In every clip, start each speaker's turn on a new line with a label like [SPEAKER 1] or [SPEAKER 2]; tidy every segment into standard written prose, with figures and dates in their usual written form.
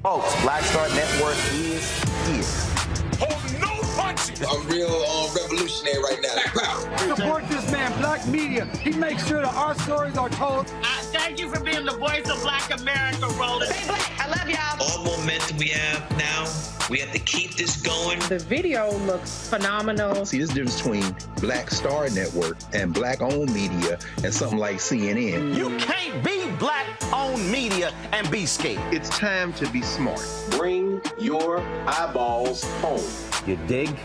[SPEAKER 1] Folks, Black Star Network is here.
[SPEAKER 2] Hold no punches.
[SPEAKER 3] I'm real revolutionary right now.
[SPEAKER 4] Support this man,
[SPEAKER 2] black media. He makes sure that our stories are told.
[SPEAKER 3] Thank you for being the voice of Black America, Roland.
[SPEAKER 4] Stay black. I love y'all.
[SPEAKER 5] All momentum we have now, we have to keep this going.
[SPEAKER 6] The video looks phenomenal.
[SPEAKER 7] See, there's a difference between Black Star Network and black-owned media and something like CNN.
[SPEAKER 1] You can't be black-owned media and be scared.
[SPEAKER 8] It's time to be smart.
[SPEAKER 9] Bring your eyeballs home.
[SPEAKER 1] You dig?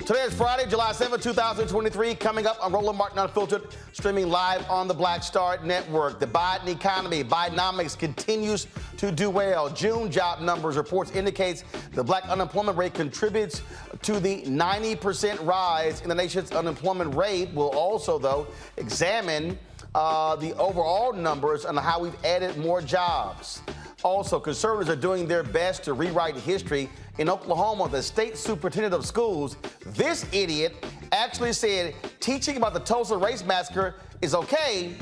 [SPEAKER 1] Today is Friday, July 7, 2023. Coming up on Roland Martin Unfiltered, streaming live on the Black Star Network. The Biden economy, Bidenomics continues to do well. June job numbers reports indicates the black unemployment rate contributes to the 90% rise in the nation's unemployment rate. We'll also, though, examine the overall numbers on how we've added more jobs. Also, conservatives are doing their best to rewrite history. In Oklahoma, the state superintendent of schools, this idiot, actually said teaching about the Tulsa Race Massacre is okay,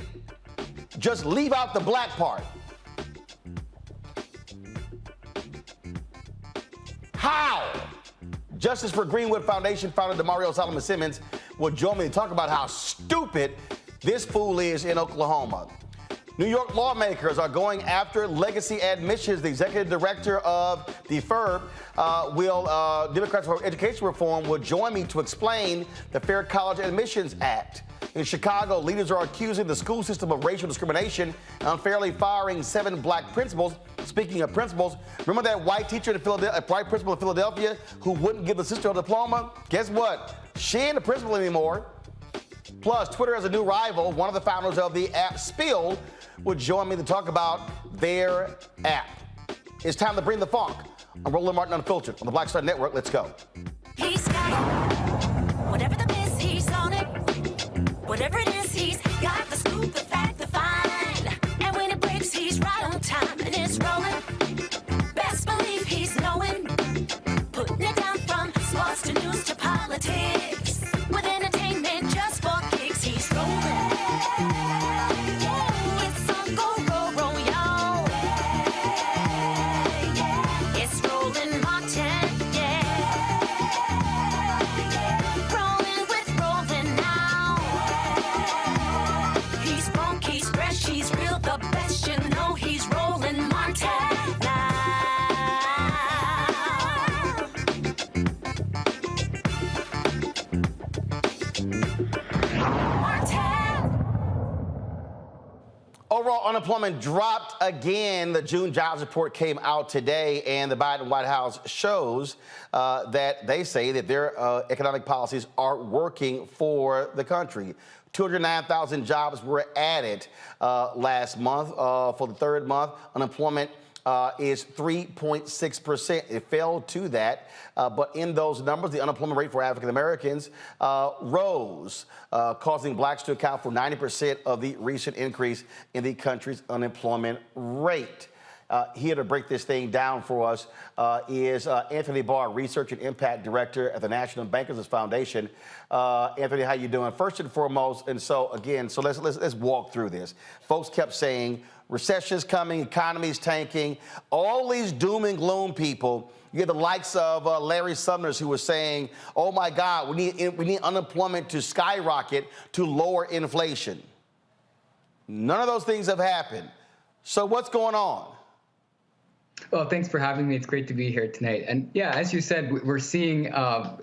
[SPEAKER 1] just leave out the black part. How? Justice for Greenwood Foundation founder Damario Solomon-Simmons will join me to talk about how stupid this fool is in Oklahoma. New York lawmakers are going after legacy admissions. The executive director of the FERB, Democrats for Education Reform, will join me to explain the Fair College Admissions Act. In Chicago, leaders are accusing the school system of racial discrimination and unfairly firing 7 black principals. Speaking of principals, remember that white teacher in Philadelphia, white principal in Philadelphia who wouldn't give the sister a diploma? Guess what? She ain't the principal anymore. Plus, Twitter has a new rival. One of the founders of the app, Spill, will join me to talk about their app. It's time to bring the funk. I'm Roland Martin Unfiltered on the Black Star Network. Let's go.
[SPEAKER 4] He's got it. Whatever the miss, he's on it. Whatever it is, he's got the scoop, the fact, the find. And when it breaks, he's right on time and it's rolling. Best believe he's knowing. Putting it down from sports to news to politics. With entertainment just for kicks, he's rolling.
[SPEAKER 1] Unemployment dropped again. The June jobs report came out today, and the Biden White House shows that they say that their economic policies are working for the country. 209,000 jobs were added last month. For the third month, unemployment is 3.6%. It fell to that, but in those numbers, the unemployment rate for African Americans rose, causing blacks to account for 90% of the recent increase in the country's unemployment rate. Here to break this thing down for us is Anthony Barr, Research and Impact Director at the National Bankers Foundation. Anthony, how you doing? First and foremost, and so again, so let's walk through this. Folks kept saying recession's coming, economy's tanking, all these doom and gloom people. You get the likes of Larry Summers, who was saying, "Oh my God, we need unemployment to skyrocket to lower inflation." None of those things have happened. So what's going on?
[SPEAKER 10] Well, thanks for having me. It's great to be here tonight. And yeah, as you said, we're seeing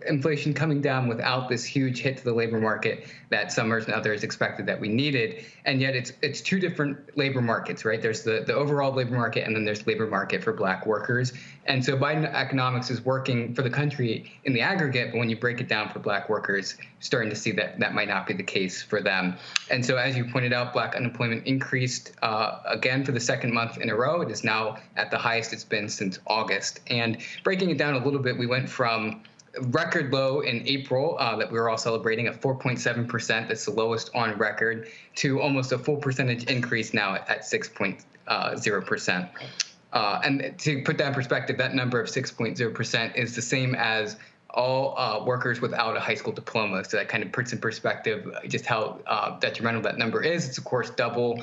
[SPEAKER 10] inflation coming down without this huge hit to the labor market that Summers and others expected that we needed. And yet it's two different labor markets, right? There's the overall labor market, and then there's the labor market for black workers. And so Biden economics is working for the country in the aggregate, but when you break it down for black workers, starting to see that that might not be the case for them. And so as you pointed out, black unemployment increased again for the second month in a row. It is now at the highest it's been since August. And breaking it down a little bit, we went from record low in April that we were all celebrating at 4.7%. That's the lowest on record, to almost a full percentage increase now at 6.0%. And to put that in perspective, that number of 6.0% is the same as all workers without a high school diploma. So that kind of puts in perspective just how detrimental that number is. It's, of course, double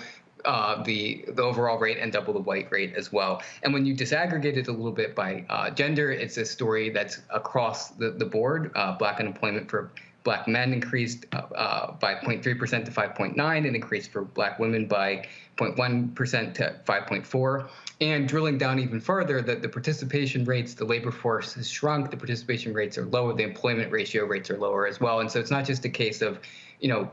[SPEAKER 10] the overall rate and double the white rate as well. And when you disaggregate it a little bit by gender, it's a story that's across the board. Black unemployment for black men increased by 0.3% to 5.9%, and increased for black women by 0.1% to 5.4%. And drilling down even further, the participation rates, the labor force has shrunk, the participation rates are lower, the employment ratio rates are lower as well. And so it's not just a case of,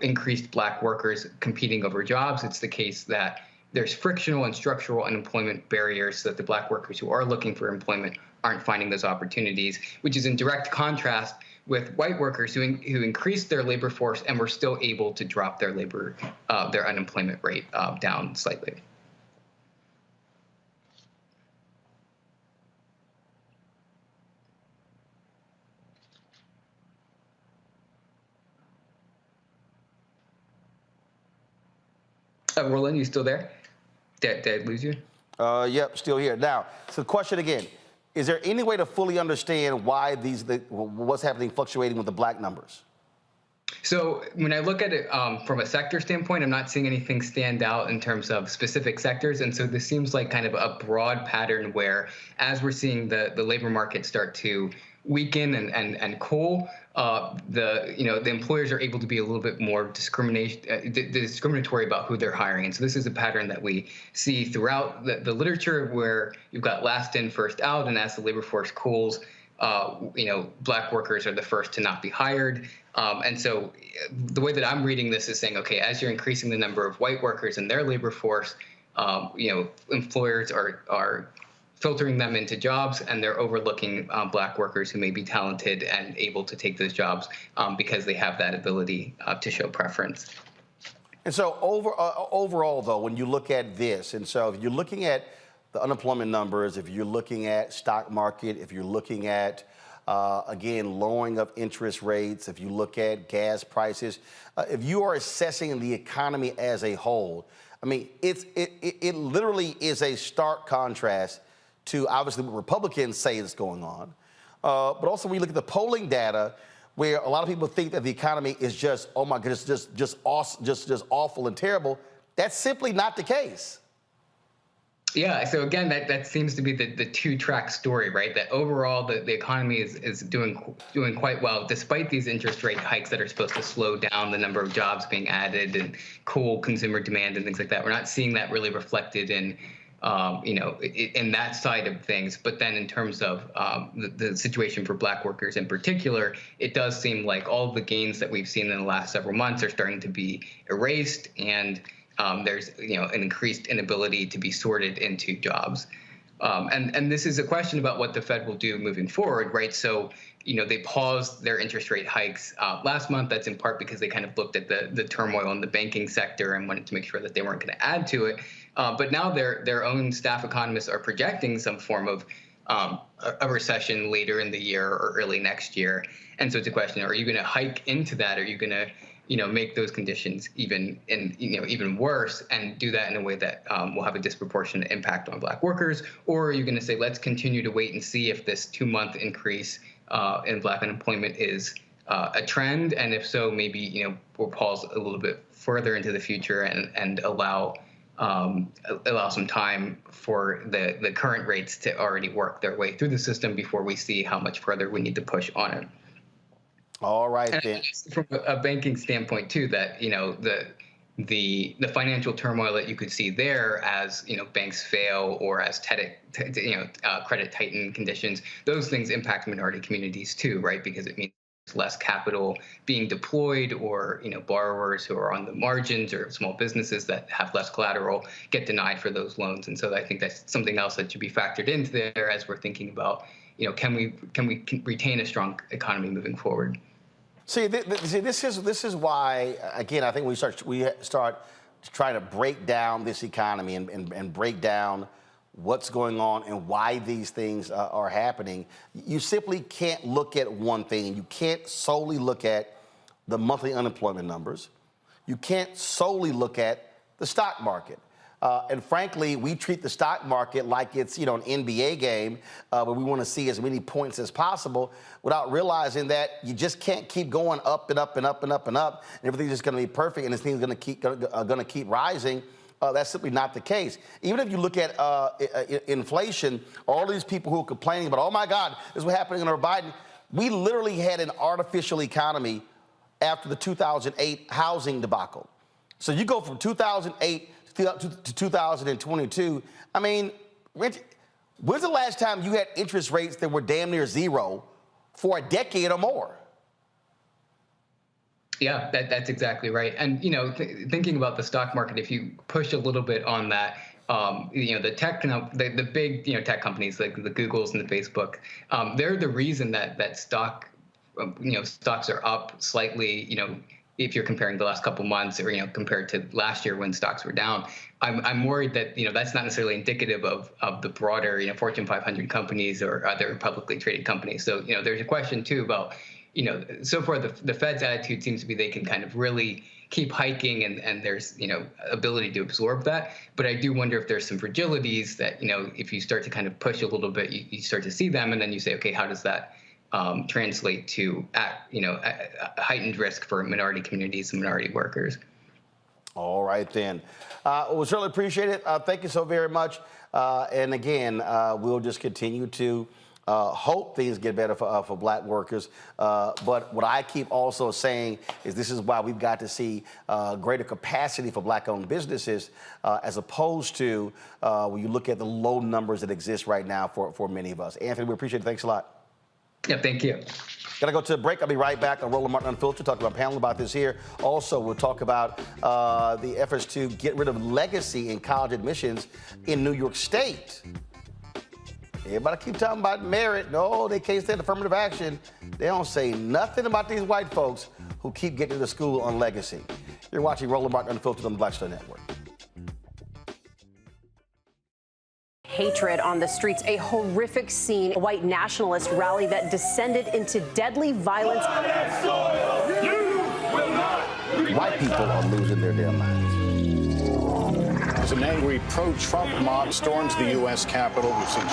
[SPEAKER 10] increased black workers competing over jobs. It's the case that there's frictional and structural unemployment barriers so that the black workers who are looking for employment aren't finding those opportunities, which is in direct contrast with white workers who increased their labor force and were still able to drop their unemployment rate down slightly. Roland, you still there? Did I lose you?
[SPEAKER 1] Yep, still here. Now, so the question again, is there any way to fully understand why what's happening fluctuating with the black numbers?
[SPEAKER 10] So when I look at it from a sector standpoint, I'm not seeing anything stand out in terms of specific sectors. And so this seems like kind of a broad pattern where, as we're seeing the labor market start to weaken and cool, the employers are able to be a little bit more discriminatory about who they're hiring. And so this is a pattern that we see throughout the literature, where you've got last in, first out, and as the labor force cools, black workers are the first to not be hired. And so the way that I'm reading this is saying, okay, as you're increasing the number of white workers in their labor force, employers are filtering them into jobs, and they're overlooking black workers who may be talented and able to take those jobs because they have that ability to show preference.
[SPEAKER 1] And so overall, though, when you look at this, and so if you're looking at the unemployment numbers, if you're looking at stock market, if you're looking at, again, lowering of interest rates, if you look at gas prices, if you are assessing the economy as a whole, I mean, it literally is a stark contrast to obviously what Republicans say is going on, but also when you look at the polling data, where a lot of people think that the economy is just, oh my goodness, just awful and terrible. That's simply not the case.
[SPEAKER 10] Yeah, so again, that seems to be the two-track story, right? That overall the economy is doing quite well, despite these interest rate hikes that are supposed to slow down the number of jobs being added and cool consumer demand and things like that. We're not seeing that really reflected in that side of things. But then in terms of the situation for black workers in particular, it does seem like all of the gains that we've seen in the last several months are starting to be erased. And there's an increased inability to be sorted into jobs. And this is a question about what the Fed will do moving forward, right? So, they paused their interest rate hikes last month. That's in part because they kind of looked at the turmoil in the banking sector and wanted to make sure that they weren't going to add to it. But now their own staff economists are projecting some form of a recession later in the year or early next year. And so it's a question: are you going to hike into that? Are you going to make those conditions even worse, and do that in a way that will have a disproportionate impact on Black workers? Or are you going to say, let's continue to wait and see if this 2-month increase in Black unemployment is a trend, and if so, maybe we'll pause a little bit further into the future and allow some time for the current rates to already work their way through the system before we see how much further we need to push on it.
[SPEAKER 1] All right, then.
[SPEAKER 10] From a banking standpoint, too, that the financial turmoil that you could see there as banks fail or as credit tighten conditions, those things impact minority communities too, right? Because it means less capital being deployed, or borrowers who are on the margins or small businesses that have less collateral get denied for those loans. And so I think that's something else that should be factored into there as we're thinking about can we retain a strong economy moving forward.
[SPEAKER 1] See, this is why, again, I think we start trying to break down this economy and break down what's going on and why these things are happening. You simply can't look at one thing. You can't solely look at the monthly unemployment numbers. You can't solely look at the stock market. And frankly, we treat the stock market like it's, an NBA game where we want to see as many points as possible without realizing that you just can't keep going up and up and up and up and up, and everything's just going to be perfect and this thing's going to keep rising. That's simply not the case. Even if you look at inflation, all these people who are complaining about, oh my God, this is what happening under Biden, we literally had an artificial economy after the 2008 housing debacle. So you go from 2008 to 2022. I mean, when's the last time you had interest rates that were damn near zero for a decade or more?
[SPEAKER 10] Yeah, that's exactly right. And, thinking about the stock market, if you push a little bit on that, the big, tech companies like the Googles and the Facebook, they're the reason that stocks are up slightly, if you're comparing the last couple months or, compared to last year when stocks were down. I'm worried that, that's not necessarily indicative of the broader, Fortune 500 companies or other publicly traded companies. So, there's a question, too, about, so far the Fed's attitude seems to be they can kind of really keep hiking and there's, ability to absorb that. But I do wonder if there's some fragilities that, if you start to kind of push a little bit, you start to see them, and then you say, okay, how does that translate to a heightened risk for minority communities and minority workers? All
[SPEAKER 1] right, then. We certainly appreciate it. Thank you so very much. And again, we'll just continue to hope things get better for Black workers. But what I keep also saying is this is why we've got to see greater capacity for Black-owned businesses as opposed to when you look at the low numbers that exist right now for many of us. Anthony, we appreciate it. Thanks a lot.
[SPEAKER 10] Yeah, thank you.
[SPEAKER 1] Got to go to a break. I'll be right back on Roland Martin Unfiltered, talking about a panel about this here. Also, we'll talk about the efforts to get rid of legacy in college admissions in New York State. Everybody keep talking about merit. No, they can't stand affirmative action. They don't say nothing about these white folks who keep getting to school on legacy. You're watching Roland Martin Unfiltered on the Black Star Network.
[SPEAKER 11] Hatred on the streets, a horrific scene, a white nationalist rally that descended into deadly violence.
[SPEAKER 1] White people are losing their damn minds.
[SPEAKER 12] An angry pro-Trump mob storms the U.S. Capitol. We've seen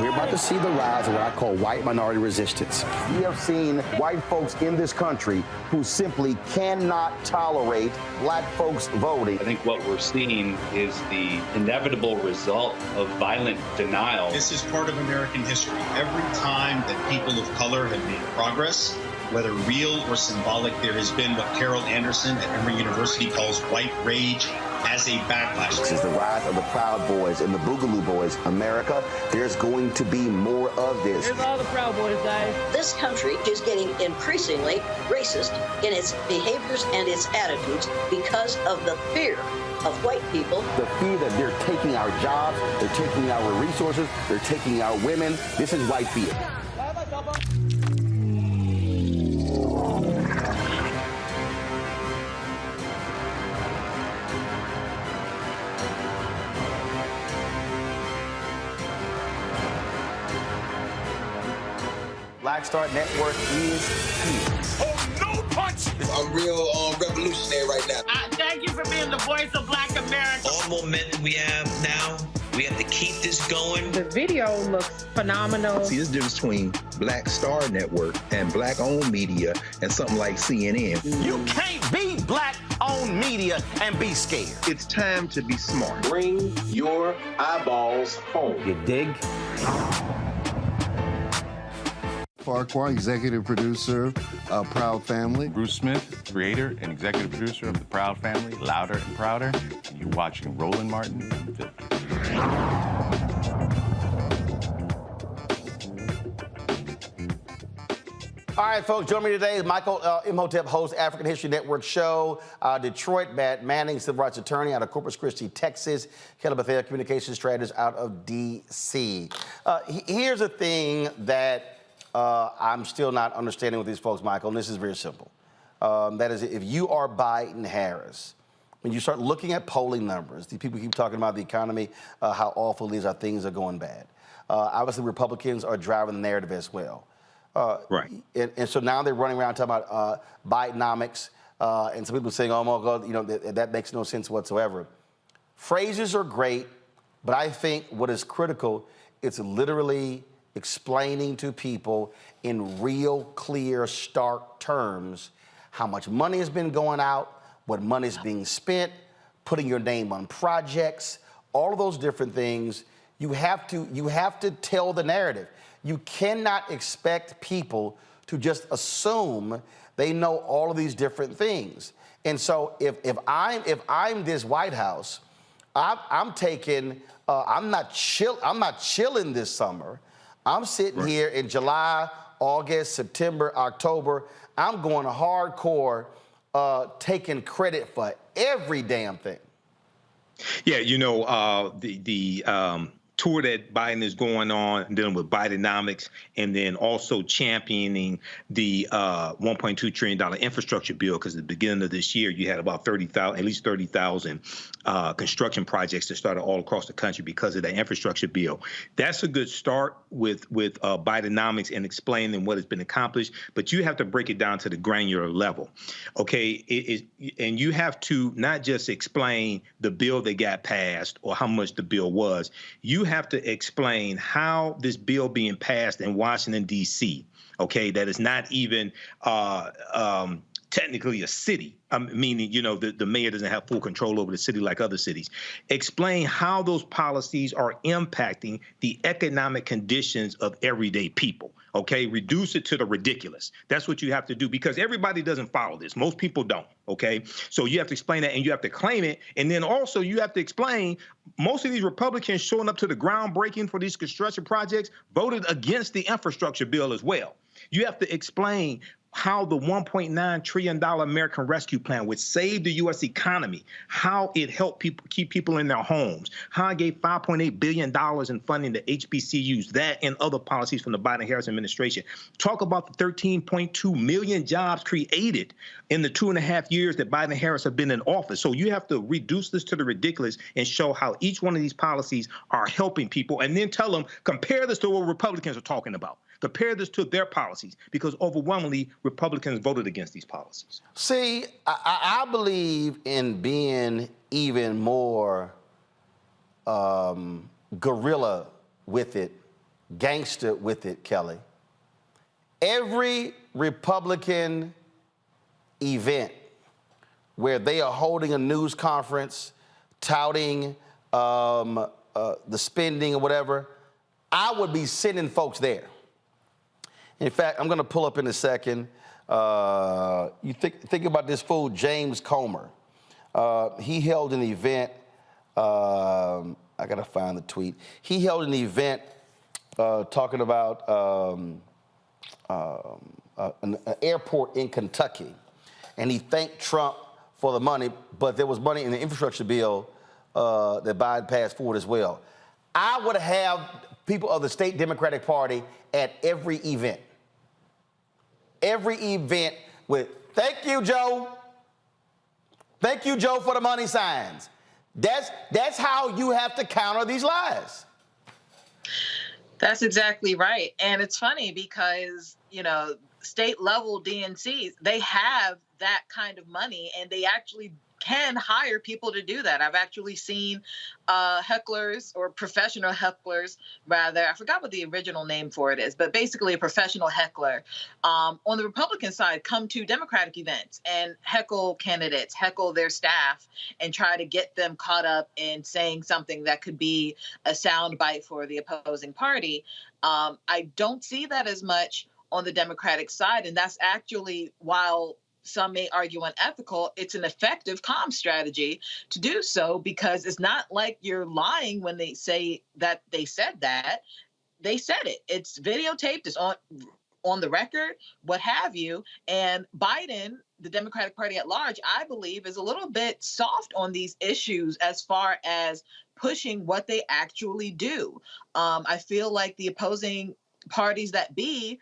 [SPEAKER 1] We're about to see the rise of what I call white minority resistance. We have seen white folks in this country who simply cannot tolerate Black folks voting.
[SPEAKER 13] I think what we're seeing is the inevitable result of violent denial.
[SPEAKER 14] This is part of American history. Every time that people of color have made progress, whether real or symbolic, there has been what Carol Anderson at Emory University calls white rage as a backlash.
[SPEAKER 1] This is the rise of the Proud Boys and the Boogaloo Boys. America, there's going to be more of this.
[SPEAKER 3] Here's all the Proud Boys, guys.
[SPEAKER 15] This country is getting increasingly racist in its behaviors and its attitudes because of the fear of white people.
[SPEAKER 1] The fear that they're taking our jobs, they're taking our resources, they're taking our women. This is white fear. Black Star Network is here.
[SPEAKER 3] Oh, no punch!
[SPEAKER 16] I'm real revolutionary right now.
[SPEAKER 3] Thank you for being the voice of Black America.
[SPEAKER 5] All momentum we have now, we have to keep this going.
[SPEAKER 6] The video looks phenomenal.
[SPEAKER 7] See, there's a difference between Black Star Network and black-owned media and something like CNN.
[SPEAKER 1] You can't be black-owned media and be scared.
[SPEAKER 8] It's time to be smart.
[SPEAKER 9] Bring your eyeballs home.
[SPEAKER 1] You dig?
[SPEAKER 17] Farquhar, executive producer of Proud Family.
[SPEAKER 18] Bruce Smith, creator and executive producer of The Proud Family, Louder and Prouder. And you're watching Roland Martin Unfiltered.
[SPEAKER 1] All right, folks, join me today is Michael Imhotep, host African History Network show. Detroit, Matt Manning, civil rights attorney out of Corpus Christi, Texas. Kelly Bethel, communications strategist out of D.C. Here's a thing that I'm still not understanding with these folks, Michael, and this is very simple. That is, if you are Biden-Harris, when you start looking at polling numbers, these people keep talking about the economy, how awful it is, how things are going bad. Obviously, Republicans are driving the narrative as well.
[SPEAKER 8] Right.
[SPEAKER 1] And so now they're running around talking about Bidenomics, and some people saying, oh, my God, you know, that makes no sense whatsoever. Phrases are great, but I think what is critical, it's literally explaining to people in real, clear, stark terms how much money has been going out, what money is being spent, putting your name on projects, all of those different things. You have to tell the narrative. You cannot expect people to just assume they know all of these different things. And so if I'm this White House, I'm not chilling this summer. I'm sitting here in July, August, September, October. I'm going hardcore, taking credit for every damn thing.
[SPEAKER 8] Yeah, you know, the tour that Biden is going on, dealing with Bidenomics, and then also championing the $1.2 trillion infrastructure bill, because at the beginning of this year, you had about at least 30,000 construction projects that started all across the country because of that infrastructure bill. That's a good start with Bidenomics and explaining what has been accomplished, but you have to break it down to the granular level, okay? And you have to not just explain the bill that got passed or how much the bill was. You have to explain how this bill being passed in Washington, D.C., okay, that is not even technically a city, meaning, you know, the mayor doesn't have full control over the city like other cities. Explain how those policies are impacting the economic conditions of everyday people, okay? Reduce it to the ridiculous. That's what you have to do, because everybody doesn't follow this. Most people don't, okay? So you have to explain that, and you have to claim it. And then also you have to explain most of these Republicans showing up to the groundbreaking for these construction projects voted against the infrastructure bill as well. You have to explain how the $1.9 trillion American Rescue Plan, which saved the U.S. economy, how it helped people keep people in their homes, how it gave $5.8 billion in funding to HBCUs, that and other policies from the Biden-Harris administration. Talk about the 13.2 million jobs created in the 2.5 years that Biden and Harris have been in office. So you have to reduce this to the ridiculous and show how each one of these policies are helping people, and then tell them, compare this to what Republicans are talking about. Compare this to their policies, because overwhelmingly Republicans voted against these policies.
[SPEAKER 1] See, I believe in being even more guerrilla with it, gangster with it, Kelly. Every Republican event where they are holding a news conference touting the spending or whatever, I would be sending folks there. In fact, I'm going to pull up in a second. You think about this fool, James Comer. he held an event. I got to find the tweet. He held an event talking about an airport in Kentucky, and he thanked Trump for the money, but there was money in the infrastructure bill that Biden passed forward as well. I would have people of the state Democratic Party at every event. Every event with, thank you, Joe. Thank you, Joe, for the money signs. That's how you have to counter these lies.
[SPEAKER 19] That's exactly right. And it's funny because, state level DNCs, they have that kind of money and they actually can hire people to do that. I've actually seen hecklers, or professional hecklers, rather. I forgot what the original name for it is, but basically a professional heckler on the Republican side come to Democratic events and heckle candidates, heckle their staff, and try to get them caught up in saying something that could be a soundbite for the opposing party. I don't see that as much on the Democratic side, and that's actually, while some may argue unethical, it's an effective comm strategy to do so, because it's not like you're lying when they say that they said that. They said it. It's videotaped. It's on the record, what have you. And Biden, the Democratic Party at large, I believe, is a little bit soft on these issues as far as pushing what they actually do. I feel like the opposing parties that be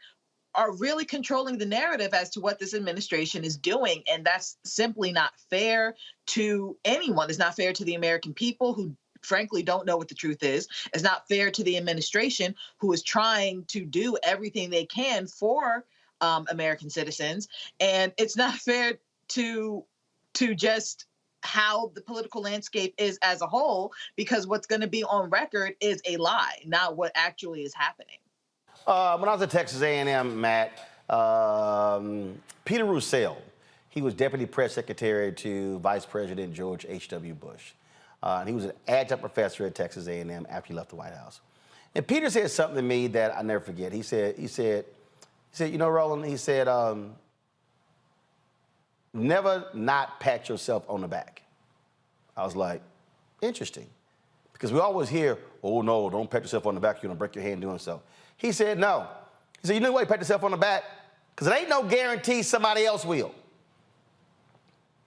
[SPEAKER 19] are really controlling the narrative as to what this administration is doing. And that's simply not fair to anyone. It's not fair to the American people who frankly don't know what the truth is. It's not fair to the administration, who is trying to do everything they can for American citizens. And it's not fair to just how the political landscape is as a whole, because what's going to be on record is a lie, not what actually is happening.
[SPEAKER 1] When I was at Texas A&M, Matt, Peter Roussel, he was deputy press secretary to Vice President George H.W. Bush. And he was an adjunct professor at Texas A&M after he left the White House. And Peter said something to me that I never forget. He said, Roland, he said, never not pat yourself on the back. I was like, interesting. Because we always hear, oh, no, don't pat yourself on the back. You're going to break your hand doing so. He said, no. He said, you know why you pat yourself on the back? Because it ain't no guarantee somebody else will.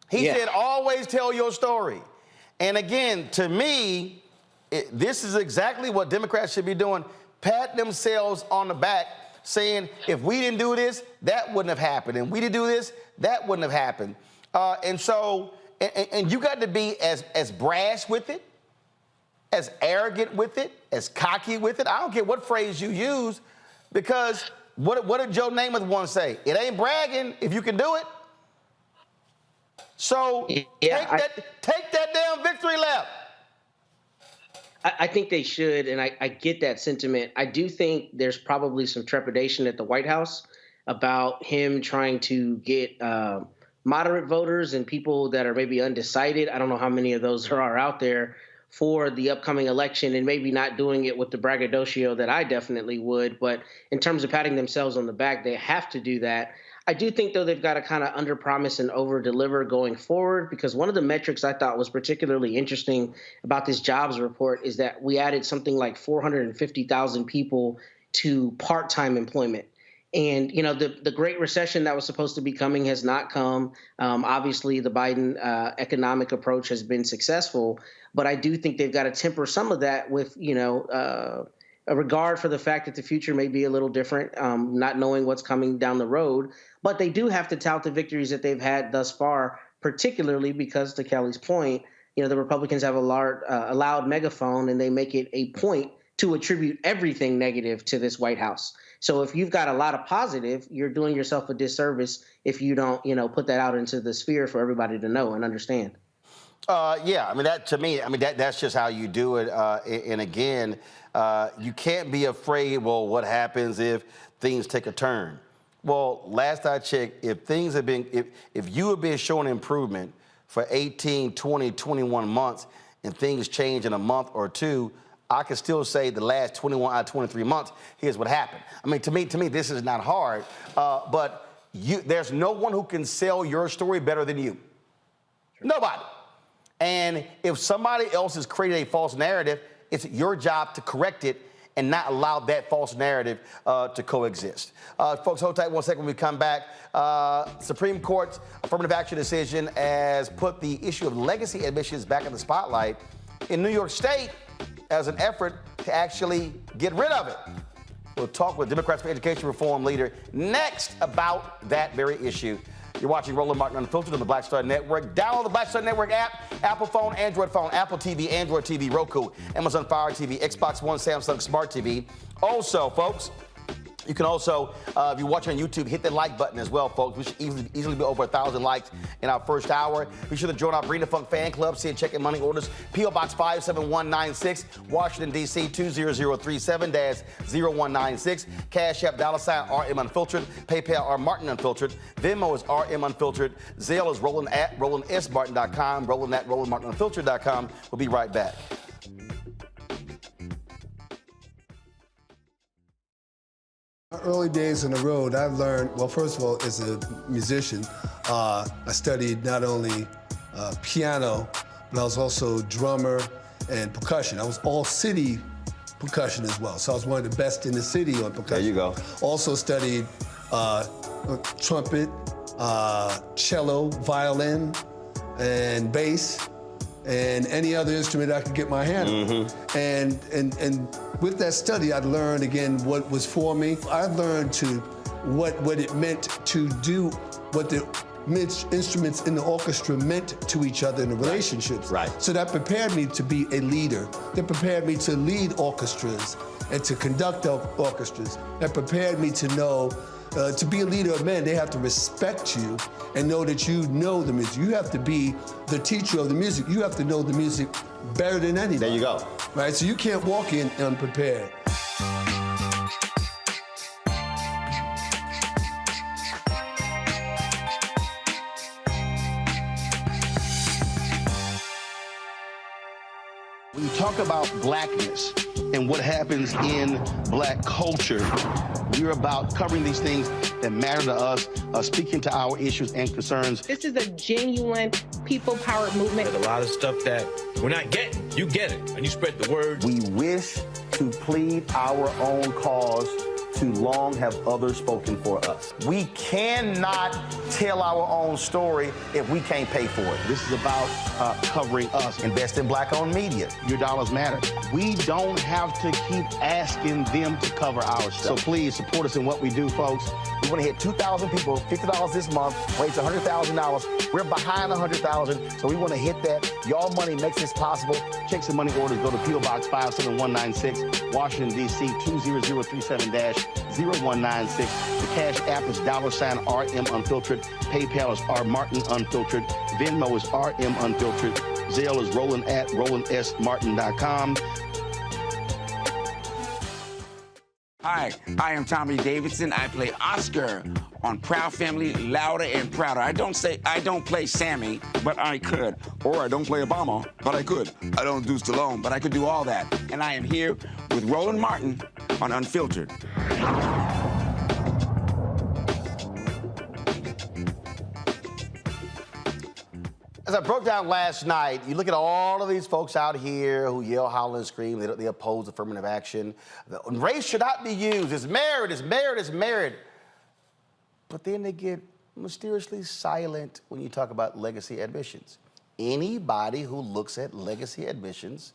[SPEAKER 1] He said, always tell your story. And again, to me, this is exactly what Democrats should be doing, pat themselves on the back, saying, if we didn't do this, that wouldn't have happened. And we didn't do this, that wouldn't have happened. And you got to be as brash with it, as arrogant with it, as cocky with it. I don't care what phrase you use, because what did Joe Namath once say? It ain't bragging if you can do it. So take that damn victory lap.
[SPEAKER 20] I think they should, and I get that sentiment. I do think there's probably some trepidation at the White House about him trying to get moderate voters and people that are maybe undecided. I don't know how many of those are out there for the upcoming election, and maybe not doing it with the braggadocio that I definitely would. But in terms of patting themselves on the back, they have to do that. I do think, though, they've got to kind of underpromise and overdeliver going forward, because one of the metrics I thought was particularly interesting about this jobs report is that we added something like 450,000 people to part-time employment. And, the Great Recession that was supposed to be coming has not come. Obviously, the Biden economic approach has been successful, but I do think they've got to temper some of that with, a regard for the fact that the future may be a little different, not knowing what's coming down the road. But they do have to tout the victories that they've had thus far, particularly because, to Kelly's point, the Republicans have a loud megaphone, and they make it a point to attribute everything negative to this White House. So if you've got a lot of positive, you're doing yourself a disservice if you don't, put that out into the sphere for everybody to know and understand. That's just how you do it. And again, you can't be afraid, well, what happens if things take a turn? Well, last I checked, if you have been showing improvement for 18, 20, 21 months and things change in a month or two, I can still say the last 21 out of 23 months, here's what happened. I mean, to me, this is not hard, but there's no one who can sell your story better than you. Nobody.
[SPEAKER 1] And if somebody else has created a false narrative, it's your job to correct it and not allow that false narrative to coexist. Folks, hold tight 1 second when we come back. Supreme Court's affirmative action decision has put the issue of legacy admissions back in the spotlight in New York State as an effort to actually get rid of it. We'll talk with Democrats for Education Reform leader next about that very issue. You're watching Roland Martin Unfiltered on the Black Star Network. Download the Black Star Network app, Apple phone, Android phone, Apple TV, Android TV, Roku, Amazon Fire TV, Xbox One, Samsung Smart TV. Also, folks, you can also, if you're watching on YouTube, hit the like button as well, folks. We should easily be over 1,000 likes in our first hour. Be sure to join our Bring the Funk fan club, see and check in money orders. P.O. Box 57196, Washington, D.C. 20037-0196. Cash App, $RM Unfiltered. PayPal, R Martin Unfiltered. Venmo is RM Unfiltered. Zelle is Roland at RolandSMartin.com. Roland at RolandMartinUnfiltered.com. We'll be right back.
[SPEAKER 21] Early days on the road, I've learned, well, first of all, as a musician, I studied not only piano, but I was also drummer and percussion. I was all city percussion as well. So I was one of the best in the city on percussion.
[SPEAKER 1] There you go.
[SPEAKER 21] Also studied trumpet, cello, violin, and bass, and any other instrument I could get my hand on. And with that study, I'd learned again what was for me. I learned what it meant to do what the instruments in the orchestra meant to each other in the relationships.
[SPEAKER 1] Right.
[SPEAKER 21] So that prepared me to be a leader. That prepared me to lead orchestras and to conduct orchestras. That prepared me to know to be a leader of men, they have to respect you and know that you know the music. You have to be the teacher of the music. You have to know the music better than anybody.
[SPEAKER 1] There you go.
[SPEAKER 21] Right, so you can't walk in unprepared.
[SPEAKER 1] When you talk about blackness and what happens in black culture, we're about covering these things that matter to us, speaking to our issues and concerns.
[SPEAKER 6] This is a genuine people-powered movement.
[SPEAKER 22] There's a lot of stuff that we're not getting. You get it, and you spread the word.
[SPEAKER 1] We wish to plead our own cause. Too long have others spoken for us. We cannot tell our own story if we can't pay for it. This is about covering us. Invest in black-owned media. Your dollars matter. We don't have to keep asking them to cover our stuff. So please support us in what we do, folks. We want to hit 2,000 people, $50 this month, raise $100,000. We're behind 100,000, so we want to hit that. Y'all money makes this possible. Check some money orders. Go to P.O. Box 57196, Washington, D.C. 20037-0196. The Cash App is $RM Unfiltered. PayPal is R Martin Unfiltered. Venmo is RM Unfiltered. Zelle is Roland at RolandSMartin.com.
[SPEAKER 23] Hi, I am Tommy Davidson. I play Oscar on Proud Family, Louder and Prouder. I don't play Sammy, but I could. Or I don't play Obama, but I could. I don't do Stallone, but I could do all that. And I am here with Roland Martin on Unfiltered.
[SPEAKER 1] As I broke down last night, you look at all of these folks out here who yell, holler, and scream. They oppose affirmative action. Race should not be used. It's merit, it's merit, it's merit. But then they get mysteriously silent when you talk about legacy admissions. Anybody who looks at legacy admissions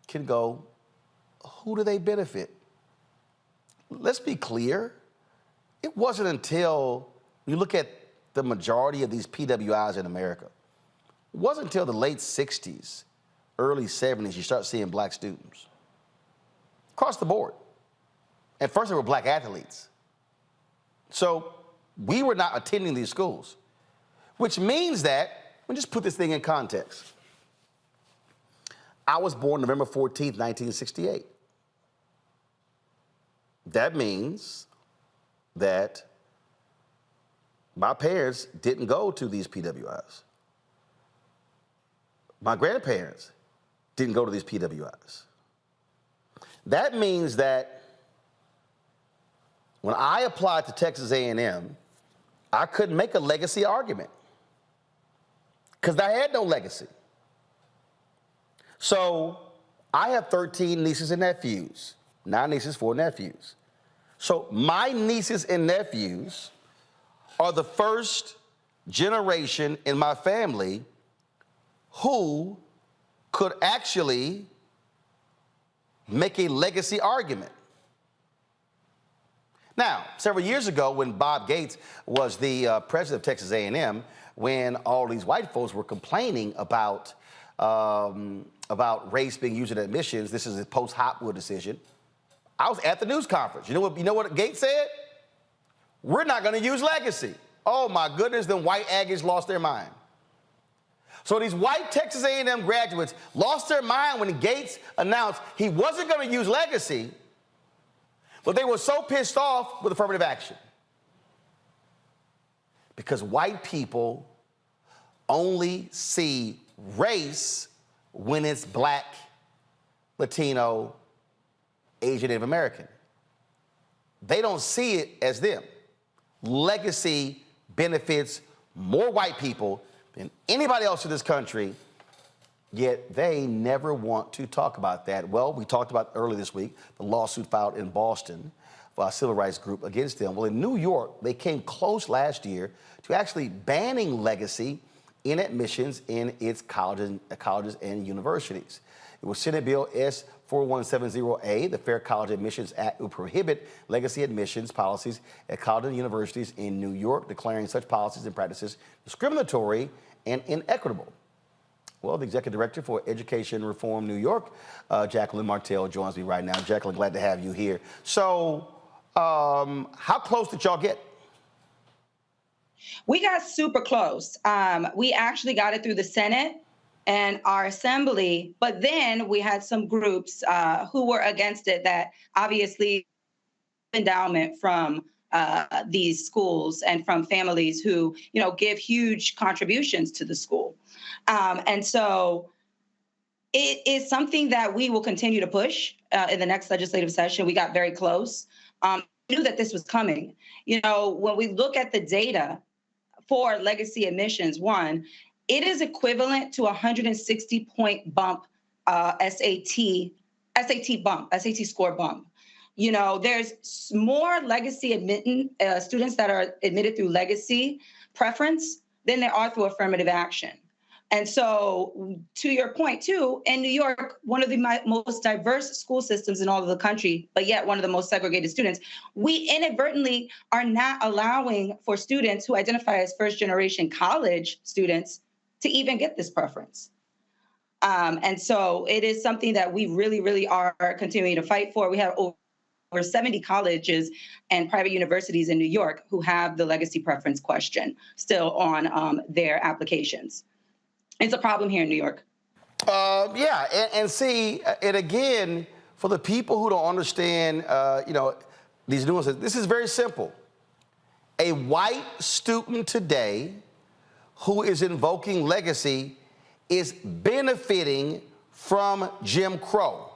[SPEAKER 1] can go, who do they benefit? Let's be clear. It wasn't until you look at the majority of these PWIs in America, it wasn't until the late 60s, early 70s, you start seeing black students across the board. At first, they were black athletes. So we were not attending these schools, which means that, let me just put this thing in context. I was born November 14th, 1968. That means that my parents didn't go to these PWIs. My grandparents didn't go to these PWIs. That means that when I applied to Texas A&M, I couldn't make a legacy argument. because I had no legacy. So I have 13 nieces and nephews, 9 nieces, 4 nephews. So my nieces and nephews are the first generation in my family who could actually make a legacy argument. Now, several years ago, when Bob Gates was the president of Texas A&M, when all these white folks were complaining about race being used in admissions, this is a post-Hopwood decision, I was at the news conference. You know what Gates said? We're not going to use legacy. Oh, my goodness, then white Aggies lost their mind. So these white Texas A&M graduates lost their mind when Gates announced he wasn't going to use legacy, but they were so pissed off with affirmative action. Because white people only see race when it's black, Latino, Asian, Native American. They don't see it as them. Legacy benefits more white people than anybody else in this country, yet they never want to talk about that. Well, we talked about earlier this week the lawsuit filed in Boston by a civil rights group against them. Well, in New York, they came close last year to actually banning legacy in admissions in its colleges and universities. It was Senate Bill S4170A, the Fair College Admissions Act, will prohibit legacy admissions policies at colleges and universities in New York, declaring such policies and practices discriminatory and inequitable. Well, the Executive Director for Education Reform New York, Jacqueline Martell, joins me right now. Jacqueline, glad to have you here. So, how close did y'all get?
[SPEAKER 2] We got super close. We actually got it through the Senate and our assembly, but then we had some groups who were against it that obviously endowment from these schools and from families who, give huge contributions to the school. And so it is something that we will continue to push in the next legislative session. We got very close. We knew that this was coming. When we look at the data for legacy admissions, one, it is equivalent to a 160-point bump, SAT score bump. There's more legacy students that are admitted through legacy preference than there are through affirmative action. And so, to your point, too, in New York, one of the most diverse school systems in all of the country, but yet one of the most segregated students, we inadvertently are not allowing for students who identify as first-generation college students to even get this preference. And so it is something that we really, really are continuing to fight for. We have over 70 colleges and private universities in New York who have the legacy preference question still on their applications. It's a problem here in New York.
[SPEAKER 1] Yeah, and see, and again, for the people who don't understand, these nuances, this is very simple. A white student today who is invoking legacy is benefiting from Jim Crow.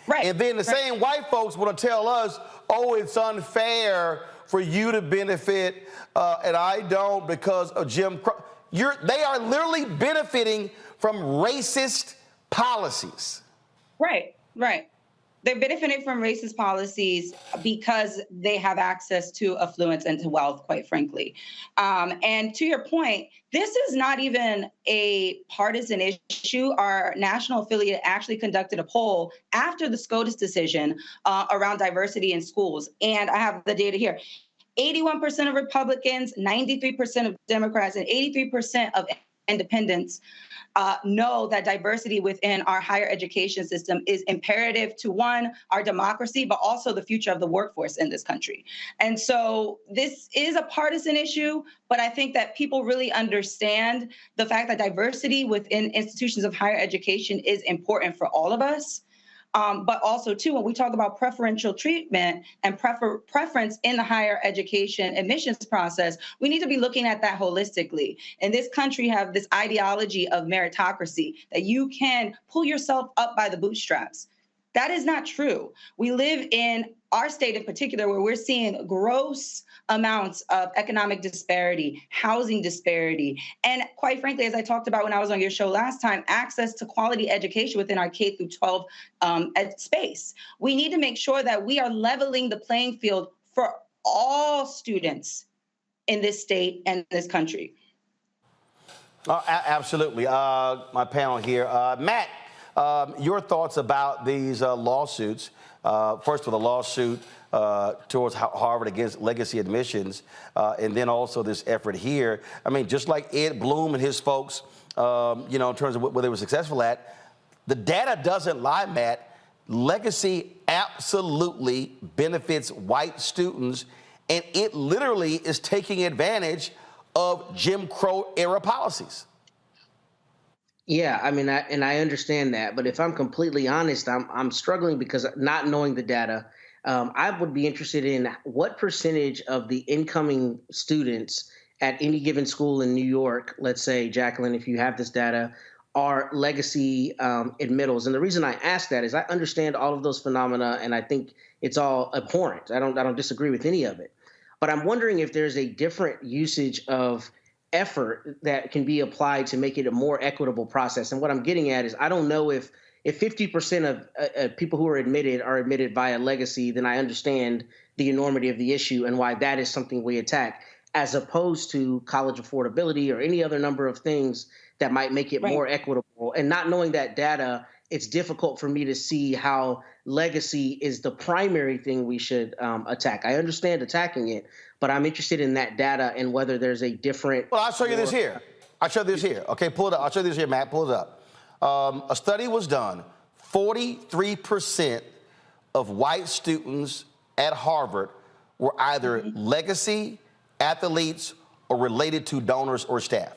[SPEAKER 2] Right.
[SPEAKER 1] And then the same white folks want to tell us, oh, it's unfair for you to benefit and I don't because of Jim Crow. They are literally benefiting from racist policies.
[SPEAKER 2] Right. They're benefiting from racist policies because they have access to affluence and to wealth, quite frankly. And to your point, this is not even a partisan issue. Our national affiliate actually conducted a poll after the SCOTUS decision around diversity in schools. And I have the data here. 81% of Republicans, 93% of Democrats, and 83% of independents know that diversity within our higher education system is imperative to, one, our democracy, but also the future of the workforce in this country. And so this is a partisan issue, but I think that people really understand the fact that diversity within institutions of higher education is important for all of us. But also, too, when we talk about preferential treatment and preference in the higher education admissions process, we need to be looking at that holistically. In this country, have this ideology of meritocracy, that you can pull yourself up by the bootstraps. That is not true. We live in our state in particular where we're seeing gross amounts of economic disparity, housing disparity, and quite frankly, as I talked about when I was on your show last time, access to quality education within our K through 12 space. We need to make sure that we are leveling the playing field for all students in this state and this country.
[SPEAKER 1] Absolutely. My panel here. Matt, your thoughts about these lawsuits. First, with a lawsuit towards Harvard against legacy admissions, and then also this effort here. I mean, just like Ed Bloom and his folks, in terms of what they were successful at, the data doesn't lie, Matt. Legacy absolutely benefits white students, and it literally is taking advantage of Jim Crow era policies.
[SPEAKER 20] Yeah, I mean, I understand that, but if I'm completely honest, I'm struggling because not knowing the data, I would be interested in what percentage of the incoming students at any given school in New York, let's say, Jacqueline, if you have this data, are legacy admittals. And the reason I ask that is I understand all of those phenomena, and I think it's all abhorrent. I don't disagree with any of it. But I'm wondering if there's a different usage of effort that can be applied to make it a more equitable process. And what I'm getting at is I don't know if 50% of people who are admitted via legacy, then I understand the enormity of the issue and why that is something we attack, as opposed to college affordability or any other number of things that might make it more equitable. And not knowing that data, it's difficult for me to see how legacy is the primary thing we should attack. I understand attacking it, but I'm interested in that data and whether there's a different...
[SPEAKER 1] Well, I'll show you this here. I'll show this here. Okay, pull it up. I'll show you this here, Matt. Pull it up. A study was done. 43% of white students at Harvard were either legacy, athletes, or related to donors or staff.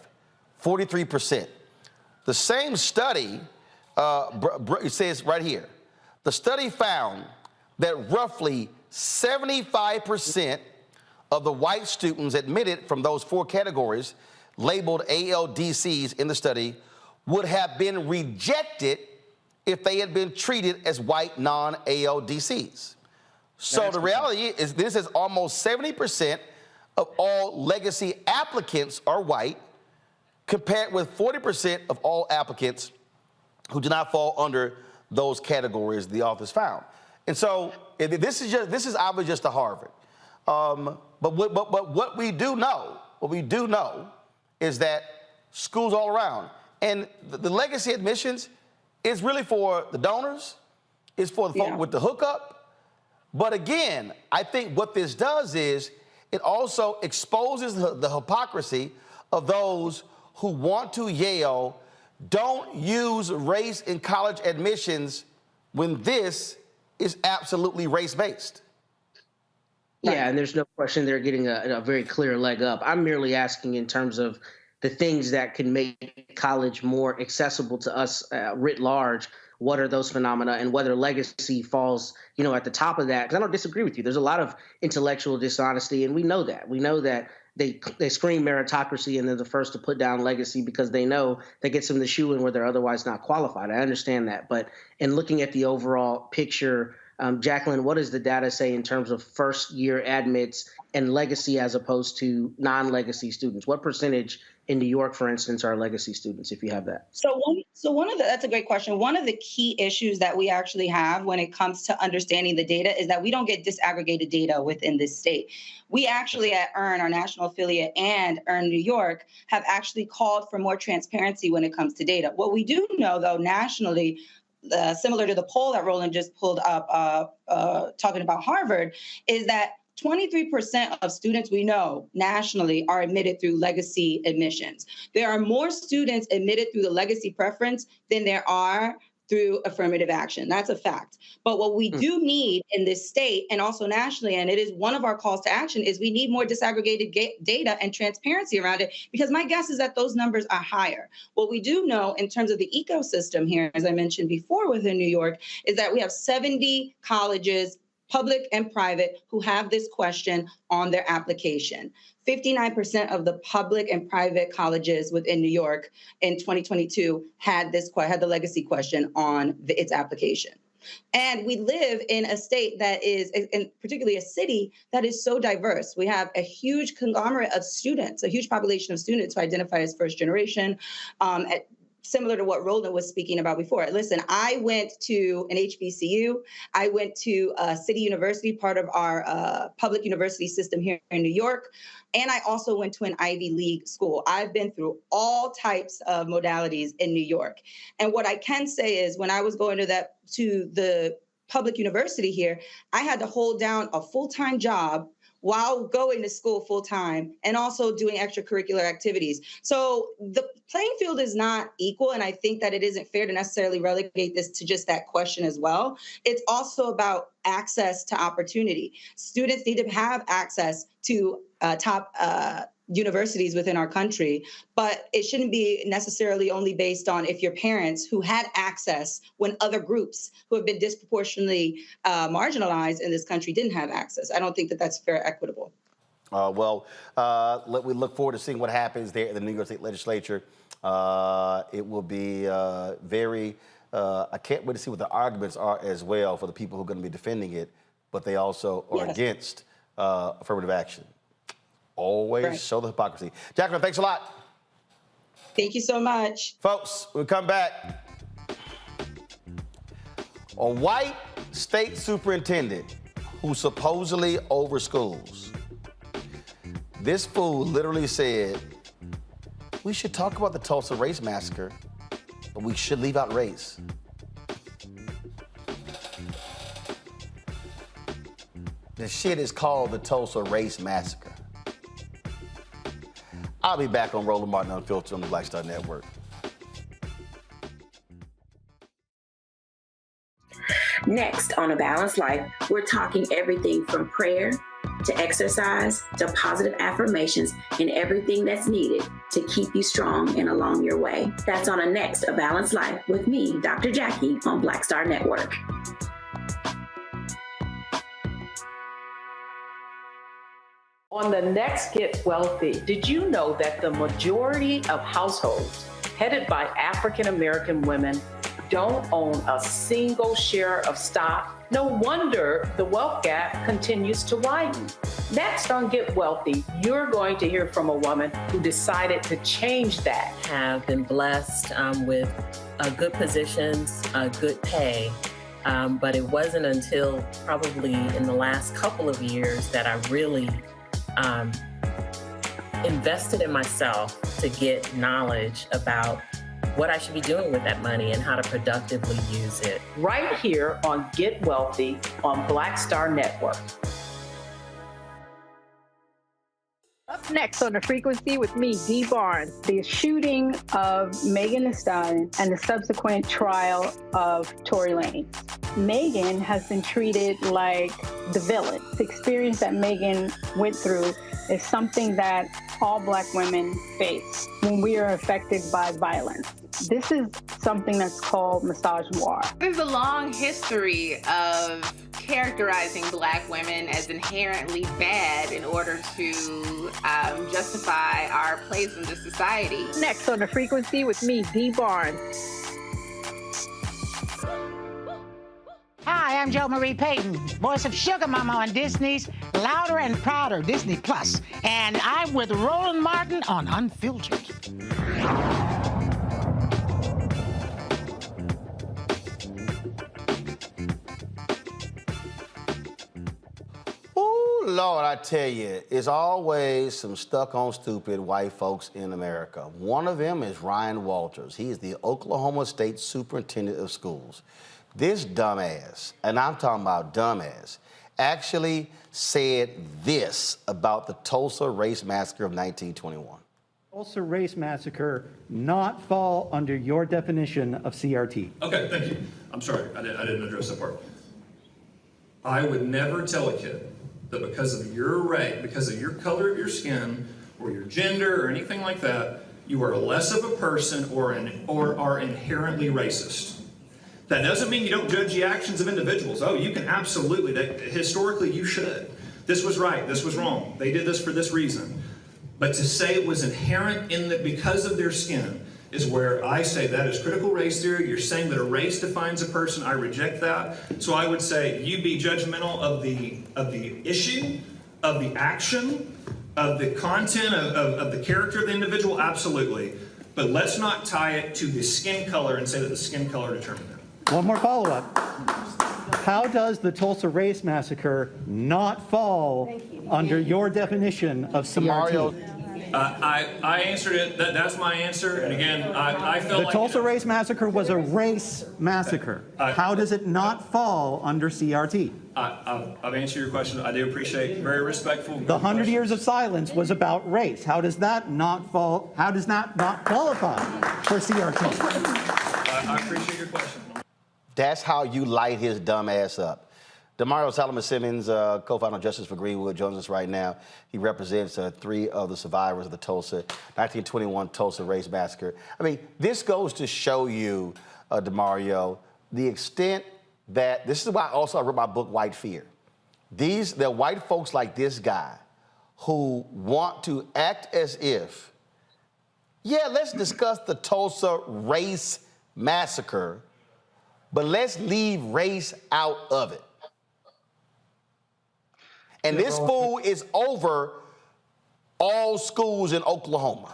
[SPEAKER 1] 43%. The same study, it says right here, the study found that roughly 75% of the white students admitted from those four categories labeled ALDCs in the study would have been rejected if they had been treated as white non-ALDCs. So the reality is this is almost 70% of all legacy applicants are white, compared with 40% of all applicants who do not fall under those categories the authors found. And so this is obviously just a Harvard. But what we do know is that schools all around, and the legacy admissions is really for the donors, it's for the folk with the hookup. But again, I think what this does is it also exposes the hypocrisy of those who want to yell, don't use race in college admissions when this is absolutely race-based.
[SPEAKER 20] Yeah, and there's no question they're getting a very clear leg up. I'm merely asking in terms of the things that can make college more accessible to us writ large. What are those phenomena, and whether legacy falls, at the top of that? Because I don't disagree with you. There's a lot of intellectual dishonesty, and we know that. We know that they scream meritocracy, and they're the first to put down legacy because they know that gets them the shoe in where they're otherwise not qualified. I understand that, but in looking at the overall picture, Jacqueline, what does the data say in terms of first-year admits and legacy as opposed to non-legacy students? What percentage in New York, for instance, are legacy students, if you have that?
[SPEAKER 2] That's a great question. One of the key issues that we actually have when it comes to understanding the data is that we don't get disaggregated data within this state. We actually at EARN, our national affiliate, and EARN New York have actually called for more transparency when it comes to data. What we do know, though, nationally, similar to the poll that Roland just pulled up talking about Harvard, is that 23% of students we know nationally are admitted through legacy admissions. There are more students admitted through the legacy preference than there are through affirmative action. That's a fact. But what we do need in this state and also nationally, and it is one of our calls to action, is we need more disaggregated data and transparency around it, because my guess is that those numbers are higher. What we do know in terms of the ecosystem here, as I mentioned before within New York, is that we have 70 colleges, public and private, who have this question on their application. 59% of the public and private colleges within New York in 2022 had the legacy question on its application. And we live in a state that is, and particularly a city that is so diverse. We have a huge conglomerate of students, a huge population of students who identify as first generation, similar to what Roland was speaking about before. Listen, I went to an HBCU. I went to City University, part of our public university system here in New York. And I also went to an Ivy League school. I've been through all types of modalities in New York. And what I can say is when I was going to the public university here, I had to hold down a full-time job while going to school full-time and also doing extracurricular activities. So the playing field is not equal, and I think that it isn't fair to necessarily relegate this to just that question as well. It's also about access to opportunity. Students need to have access to top universities within our country, but it shouldn't be necessarily only based on if your parents who had access when other groups who have been disproportionately marginalized in this country didn't have access. I don't think that that's fair, equitable.
[SPEAKER 1] We look forward to seeing what happens there in the New York State Legislature. It will be very, I can't wait to see what the arguments are as well for the people who are going to be defending it, but they also are against affirmative action. Always show the hypocrisy. Jacqueline, thanks a lot.
[SPEAKER 2] Thank you so much.
[SPEAKER 1] Folks, we'll come back. A white state superintendent who supposedly over schools. This fool literally said, we should talk about the Tulsa Race Massacre, but we should leave out race. The shit is called the Tulsa Race Massacre. I'll be back on Roland Martin Unfiltered on the Black Star Network.
[SPEAKER 4] Next on A Balanced Life, we're talking everything from prayer to exercise to positive affirmations and everything that's needed to keep you strong and along your way. That's on a next A Balanced Life with me, Dr. Jackie, on Black Star Network.
[SPEAKER 10] On the next Get Wealthy, did you know that the majority of households headed by African American women don't own a single share of stock? No wonder the wealth gap continues to widen. Next on Get Wealthy, you're going to hear from a woman who decided to change that.
[SPEAKER 11] Have been blessed with good positions, good pay. But it wasn't until probably in the last couple of years that I really invested in myself to get knowledge about what I should be doing with that money and how to productively use it.
[SPEAKER 10] Right here on Get Wealthy on Black Star Network.
[SPEAKER 24] Up next on The Frequency with me, Dee Barnes, the shooting of Megan Thee Stallion and the subsequent trial of Tory Lanez. Megan has been treated like the villain. The experience that Megan went through is something that all Black women face when we are affected by violence. This is something that's called misogynoir.
[SPEAKER 25] There's a long history of characterizing Black women as inherently bad in order to justify our place in the society.
[SPEAKER 24] Next on The Frequency with me, Dee Barnes.
[SPEAKER 26] Hi, I'm Jo Marie Payton, voice of Sugar Mama on Disney's Louder and Prouder Disney Plus, and I'm with Roland Martin on Unfiltered.
[SPEAKER 1] Ooh, Lord, I tell you, it's always some stuck-on stupid white folks in America. One of them is Ryan Walters. He is the Oklahoma State Superintendent of Schools. This dumbass, and I'm talking about dumbass, actually said this about the Tulsa Race Massacre of 1921.
[SPEAKER 27] Tulsa Race Massacre not fall under your definition of CRT.
[SPEAKER 28] Okay, thank you. I'm sorry, I didn't address that part. I would never tell a kid that because of your race, because of your color of your skin, or your gender, or anything like that, you are less of a person or are inherently racist. That doesn't mean you don't judge the actions of individuals. Oh, you can absolutely, historically you should. This was right, this was wrong. They did this for this reason. But to say it was inherent in that because of their skin is where I say that is critical race theory. You're saying that a race defines a person. I reject that. So I would say you be judgmental of the issue, of the action, of the content, of the character of the individual, absolutely. But let's not tie it to the skin color and say that the skin color determined that.
[SPEAKER 27] One more follow-up. How does the Tulsa Race Massacre not fall under your definition of CRT?
[SPEAKER 28] I answered it. That's my answer. And again, I felt
[SPEAKER 27] The Tulsa Race Massacre was a race massacre. How does it not fall under CRT?
[SPEAKER 28] I've answered your question. I do appreciate, very respectful.
[SPEAKER 27] The 100 years of silence was about race. How does that not fall? How does that not qualify for CRT?
[SPEAKER 28] I appreciate your question.
[SPEAKER 1] That's how you light his dumb ass up. Damario Solomon-Simmons, co-founder of Justice for Greenwood, joins us right now. He represents 3 of the survivors of the 1921 Tulsa Race Massacre. I mean, this goes to show you, Damario, the extent that, this is why also I wrote my book, White Fear. They're white folks like this guy who want to act as if, yeah, let's discuss the Tulsa Race Massacre, but let's leave race out of it. And this fool is over all schools in Oklahoma.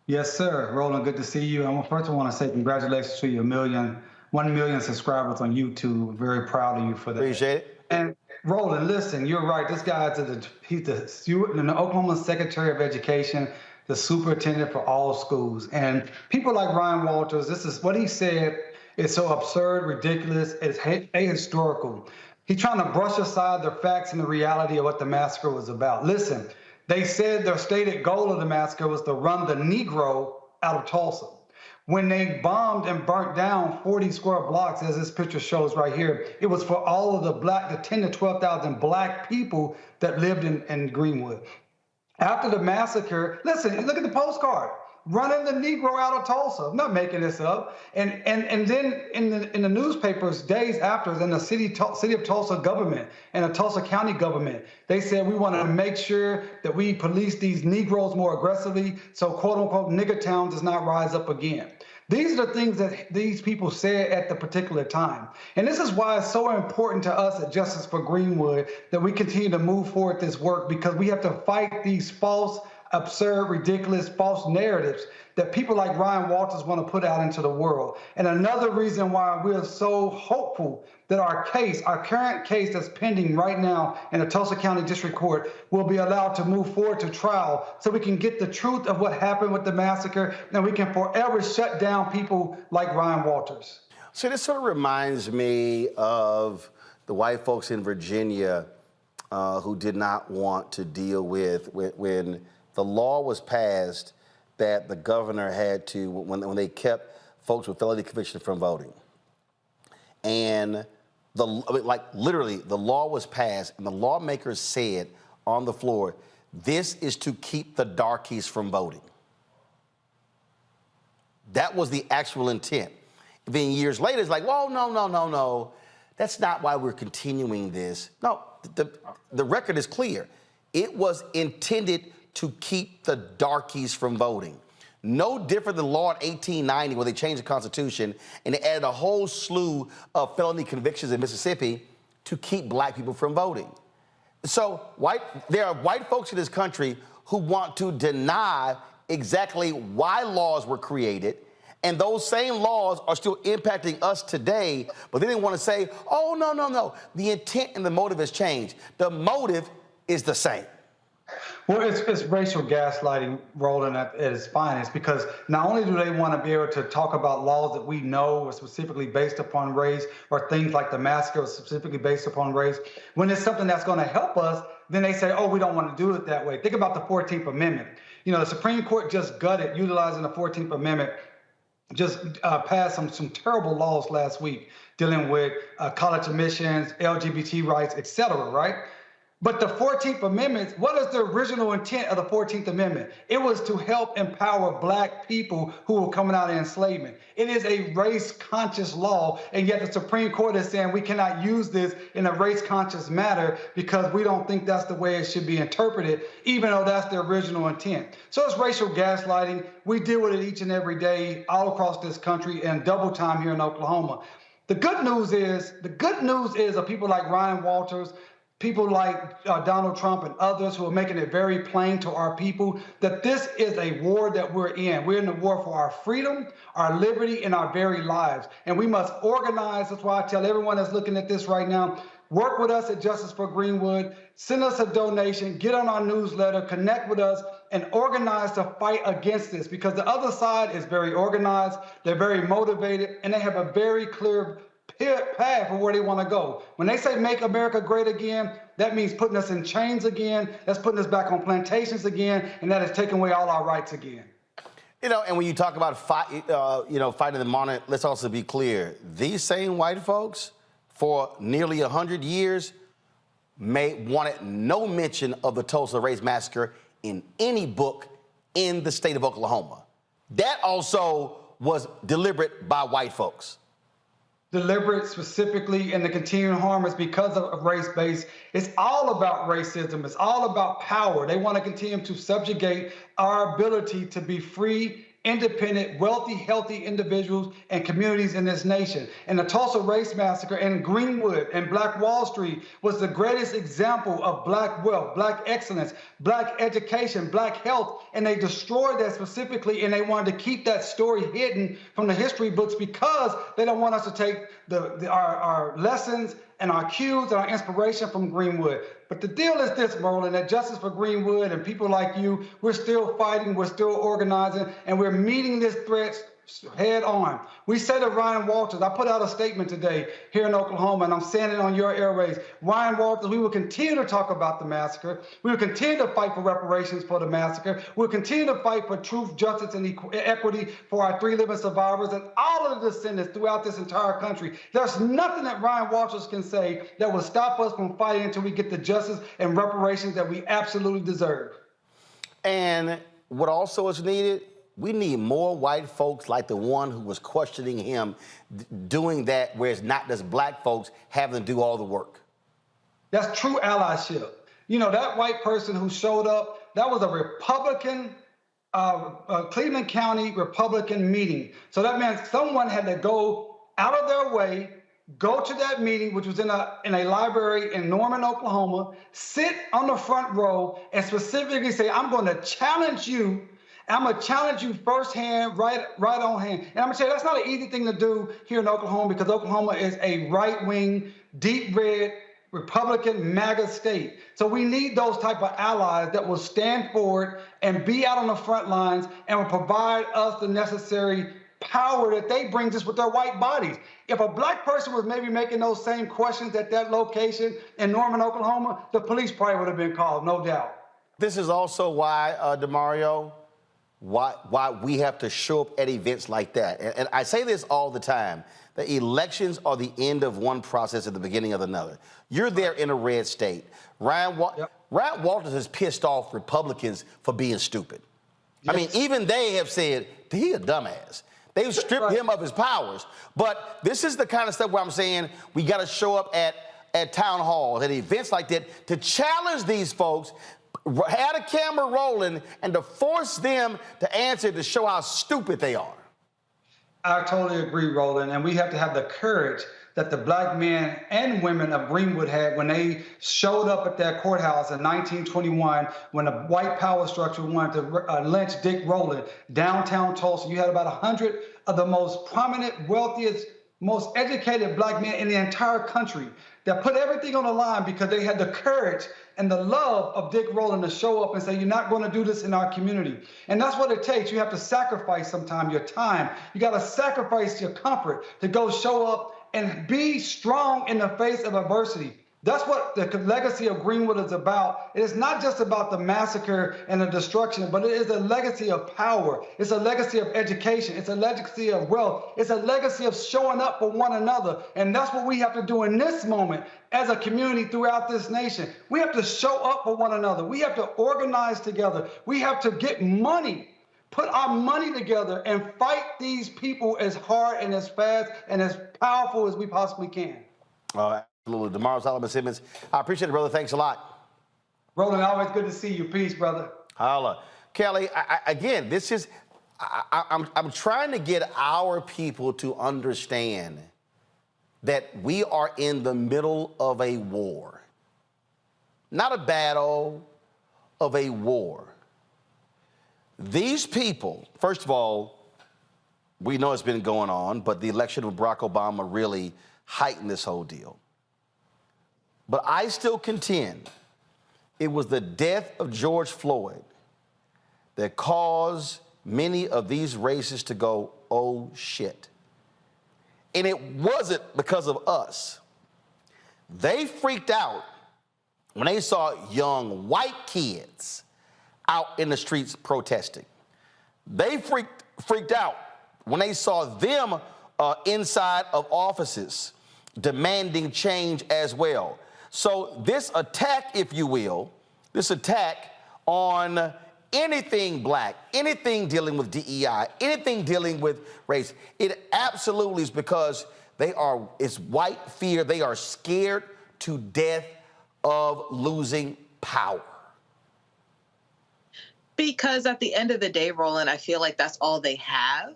[SPEAKER 3] Yes, sir. Roland, good to see you. First, I want to say congratulations to your 1 million subscribers on YouTube. I'm very proud of you for that.
[SPEAKER 1] Appreciate it.
[SPEAKER 3] And Roland, listen, you're right. This guy's he's the Oklahoma Secretary of Education, the superintendent for all schools. And people like Ryan Walters, this is what he said is so absurd, ridiculous, it's ahistorical. He's trying to brush aside the facts and the reality of what the massacre was about. Listen, they said their stated goal of the massacre was to run the Negro out of Tulsa. When they bombed and burnt down 40 square blocks, as this picture shows right here, it was for all of the 10 to 12,000 black people that lived in Greenwood. After the massacre, listen, look at the postcard. Running the Negro out of Tulsa. I'm not making this up. And then in the newspapers days after, in the city of Tulsa government and the Tulsa County government, they said we want to make sure that we police these Negroes more aggressively so quote unquote nigger town does not rise up again. These are the things that these people said at the particular time. And this is why it's so important to us at Justice for Greenwood that we continue to move forward this work, because we have to fight these false, absurd, ridiculous, false narratives that people like Ryan Walters want to put out into the world. And another reason why we're so hopeful that our current case that's pending right now in the Tulsa County District Court will be allowed to move forward to trial so we can get the truth of what happened with the massacre and we can forever shut down people like Ryan Walters.
[SPEAKER 1] So this sort of reminds me of the white folks in Virginia who did not want to deal with when the law was passed that the governor had to, when they kept folks with felony conviction from voting. And literally, the law was passed and the lawmakers said on the floor, this is to keep the darkies from voting. That was the actual intent. Then years later, it's like, well, no. That's not why we're continuing this. No, the record is clear. It was intended to keep the darkies from voting. No different than law in 1890 where they changed the Constitution and they added a whole slew of felony convictions in Mississippi to keep black people from voting. So there are white folks in this country who want to deny exactly why laws were created, and those same laws are still impacting us today, but then they want to say, oh, no. The intent and the motive has changed. The motive is the same.
[SPEAKER 3] Well, it's racial gaslighting, Roland, at its finest, because not only do they want to be able to talk about laws that we know are specifically based upon race, or things like the massacre was specifically based upon race, when it's something that's going to help us, then they say, oh, we don't want to do it that way. Think about the 14th Amendment. You know, the Supreme Court just gutted, utilizing the 14th Amendment, just passed some terrible laws last week dealing with college admissions, LGBT rights, et cetera, right? But the 14th Amendment, what is the original intent of the 14th Amendment? It was to help empower black people who were coming out of enslavement. It is a race-conscious law, and yet the Supreme Court is saying we cannot use this in a race-conscious manner because we don't think that's the way it should be interpreted, even though that's the original intent. So it's racial gaslighting. We deal with it each and every day all across this country and double time here in Oklahoma. The good news is of people like Ryan Walters, people like Donald Trump and others who are making it very plain to our people that this is a war that we're in. We're in the war for our freedom, our liberty, and our very lives. And we must organize. That's why I tell everyone that's looking at this right now, work with us at Justice for Greenwood, send us a donation, get on our newsletter, connect with us, and organize to fight against this, because the other side is very organized, they're very motivated, and they have a very clear path for where they want to go. When they say make America great again, that means putting us in chains again, that's putting us back on plantations again, and that is taking away all our rights again.
[SPEAKER 1] You know, and when you talk about fighting the monarch, let's also be clear. These same white folks, for nearly 100 years, wanted no mention of the Tulsa Race Massacre in any book in the state of Oklahoma. That also was deliberate by white folks.
[SPEAKER 3] Deliberate specifically, and the continuing harm is because of race-based. It's all about racism. It's all about power. They want to continue to subjugate our ability to be free, independent, wealthy, healthy individuals and communities in this nation. And the Tulsa Race Massacre and Greenwood and Black Wall Street was the greatest example of black wealth, black excellence, black education, black health, and they destroyed that specifically, and they wanted to keep that story hidden from the history books because they don't want us to take our lessons and our cues and our inspiration from Greenwood. But the deal is this, Roland, that Justice for Greenwood and people like you, we're still fighting, we're still organizing, and we're meeting this threat head on. We say to Ryan Walters, I put out a statement today here in Oklahoma, and I'm saying it on your airways. Ryan Walters, we will continue to talk about the massacre. We will continue to fight for reparations for the massacre. We'll continue to fight for truth, justice, and equity for our 3 living survivors and all of the descendants throughout this entire country. There's nothing that Ryan Walters can say that will stop us from fighting until we get the justice and reparations that we absolutely deserve.
[SPEAKER 1] And what also is needed, we need more white folks like the one who was questioning him doing that, where it's not just black folks having to do all the work.
[SPEAKER 3] That's true allyship. You know, that white person who showed up, that was a Republican, Cleveland County Republican meeting. So that meant someone had to go out of their way, go to that meeting, which was in a library in Norman, Oklahoma, sit on the front row and specifically say, I'm going to challenge you. I'm going to challenge you firsthand, right on hand. And I'm going to say that's not an easy thing to do here in Oklahoma, because Oklahoma is a right-wing, deep red, Republican MAGA state. So we need those type of allies that will stand forward and be out on the front lines and will provide us the necessary power that they bring just with their white bodies. If a black person was maybe making those same questions at that location in Norman, Oklahoma, the police probably would have been called, no doubt.
[SPEAKER 1] This is also why, Damario, why we have to show up at events like that. And I say this all the time, that elections are the end of one process at the beginning of another. You're there in a red state. Ryan Walters has pissed off Republicans for being stupid. Yes. I mean, even they have said, he a dumbass. They've stripped him of his powers. But this is the kind of stuff where I'm saying we got to show up at town halls, at events like that, to challenge these folks, had a camera rolling, and to force them to answer, to show how stupid they are.
[SPEAKER 3] I totally agree, Roland, and we have to have the courage that the black men and women of Greenwood had when they showed up at that courthouse in 1921 when the white power structure wanted to lynch Dick Rowland downtown Tulsa. You had about 100 of the most prominent, wealthiest, most educated black men in the entire country that put everything on the line because they had the courage and the love of Dick Rowland to show up and say, you're not going to do this in our community. And that's what it takes. You have to sacrifice sometimes your time. You got to sacrifice your comfort to go show up and be strong in the face of adversity. That's what the legacy of Greenwood is about. It is not just about the massacre and the destruction, but it is a legacy of power. It's a legacy of education. It's a legacy of wealth. It's a legacy of showing up for one another. And that's what we have to do in this moment as a community throughout this nation. We have to show up for one another. We have to organize together. We have to get money, put our money together and fight these people as hard and as fast and as powerful as we possibly can.
[SPEAKER 1] Absolutely. Damario Solomon-Simmons, I appreciate it, brother. Thanks a lot.
[SPEAKER 3] Roland, always good to see you. Peace, brother.
[SPEAKER 1] Holla. Kelly, again, this is, I'm trying to get our people to understand that we are in the middle of a war. Not a battle, of a war. These people, first of all, we know it's been going on, but the election of Barack Obama really heightened this whole deal. But I still contend it was the death of George Floyd that caused many of these racists to go, oh shit. And it wasn't because of us. They freaked out when they saw young white kids out in the streets protesting. They freaked out when they saw them inside of offices demanding change as well. So this attack, if you will, this attack on anything black, anything dealing with DEI, anything dealing with race, it absolutely is because it's white fear. They are scared to death of losing power.
[SPEAKER 19] Because at the end of the day, Roland, I feel like that's all they have.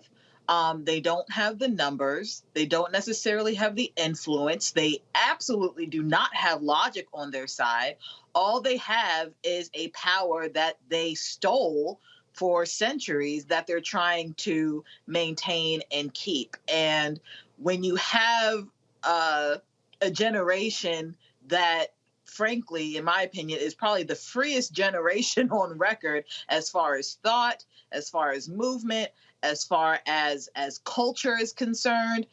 [SPEAKER 19] They don't have the numbers. They don't necessarily have the influence. They absolutely do not have logic on their side. All they have is a power that they stole for centuries that they're trying to maintain and keep. And when you have a generation that, frankly, in my opinion, is probably the freest generation on record as far as thought, as far as movement, as far as culture is concerned.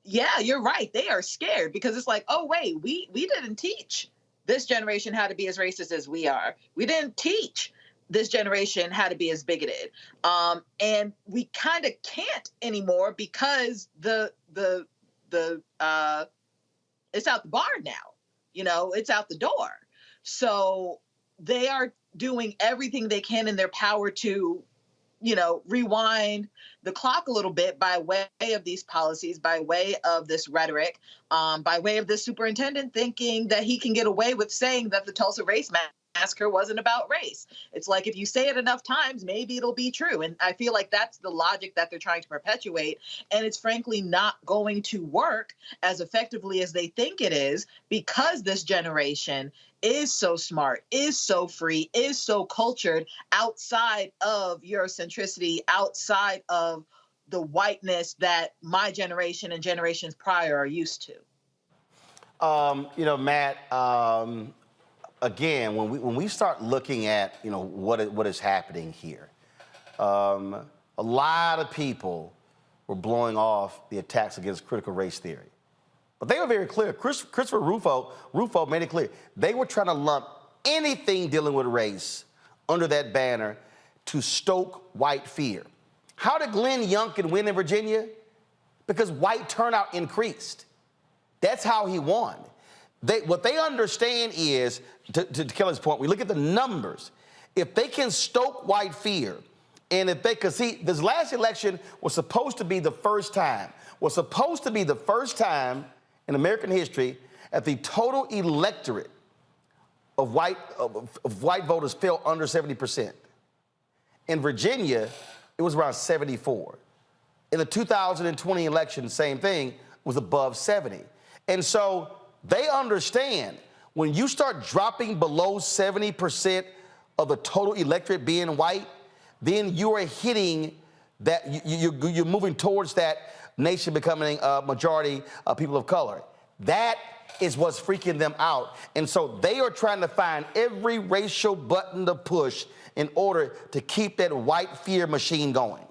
[SPEAKER 19] Yeah, you're right. They are scared because it's like, oh, wait, we didn't teach this generation how to be as racist as we are. We didn't teach this generation how to be as bigoted. And we kind of can't anymore because it's out the barn now. You know, it's out the door. So they are doing everything they can in their power to, rewind the clock a little bit by way of these policies, by way of this rhetoric, by way of this superintendent thinking that he can get away with saying that the Tulsa Race Massacre wasn't about race. It's like, if you say it enough times, maybe it'll be true. And I feel like that's the logic that they're trying to perpetuate. And it's frankly not going to work as effectively as they think it is, because this generation is so smart, is so free, is so cultured outside of Eurocentricity, outside of the whiteness that my generation and generations prior are used to.
[SPEAKER 1] Matt, again, when we start looking at, what is happening here, a lot of people were blowing off the attacks against critical race theory. But they were very clear. Christopher Rufo made it clear. They were trying to lump anything dealing with race under that banner to stoke white fear. How did Glenn Youngkin win in Virginia? Because white turnout increased. That's how he won. What they understand is, to Kelly's point, we look at the numbers. If they can stoke white fear, and if they could see, this last election was supposed to be the first time in American history that the total electorate of white voters fell under 70%. In Virginia, it was around 74. In the 2020 election, same thing, was above 70. And so they understand when you start dropping below 70% of the total electorate being white, then you are hitting that, you're moving towards that nation becoming a majority of people of color. That is what's freaking them out. And so they are trying to find every racial button to push in order to keep that white fear machine going.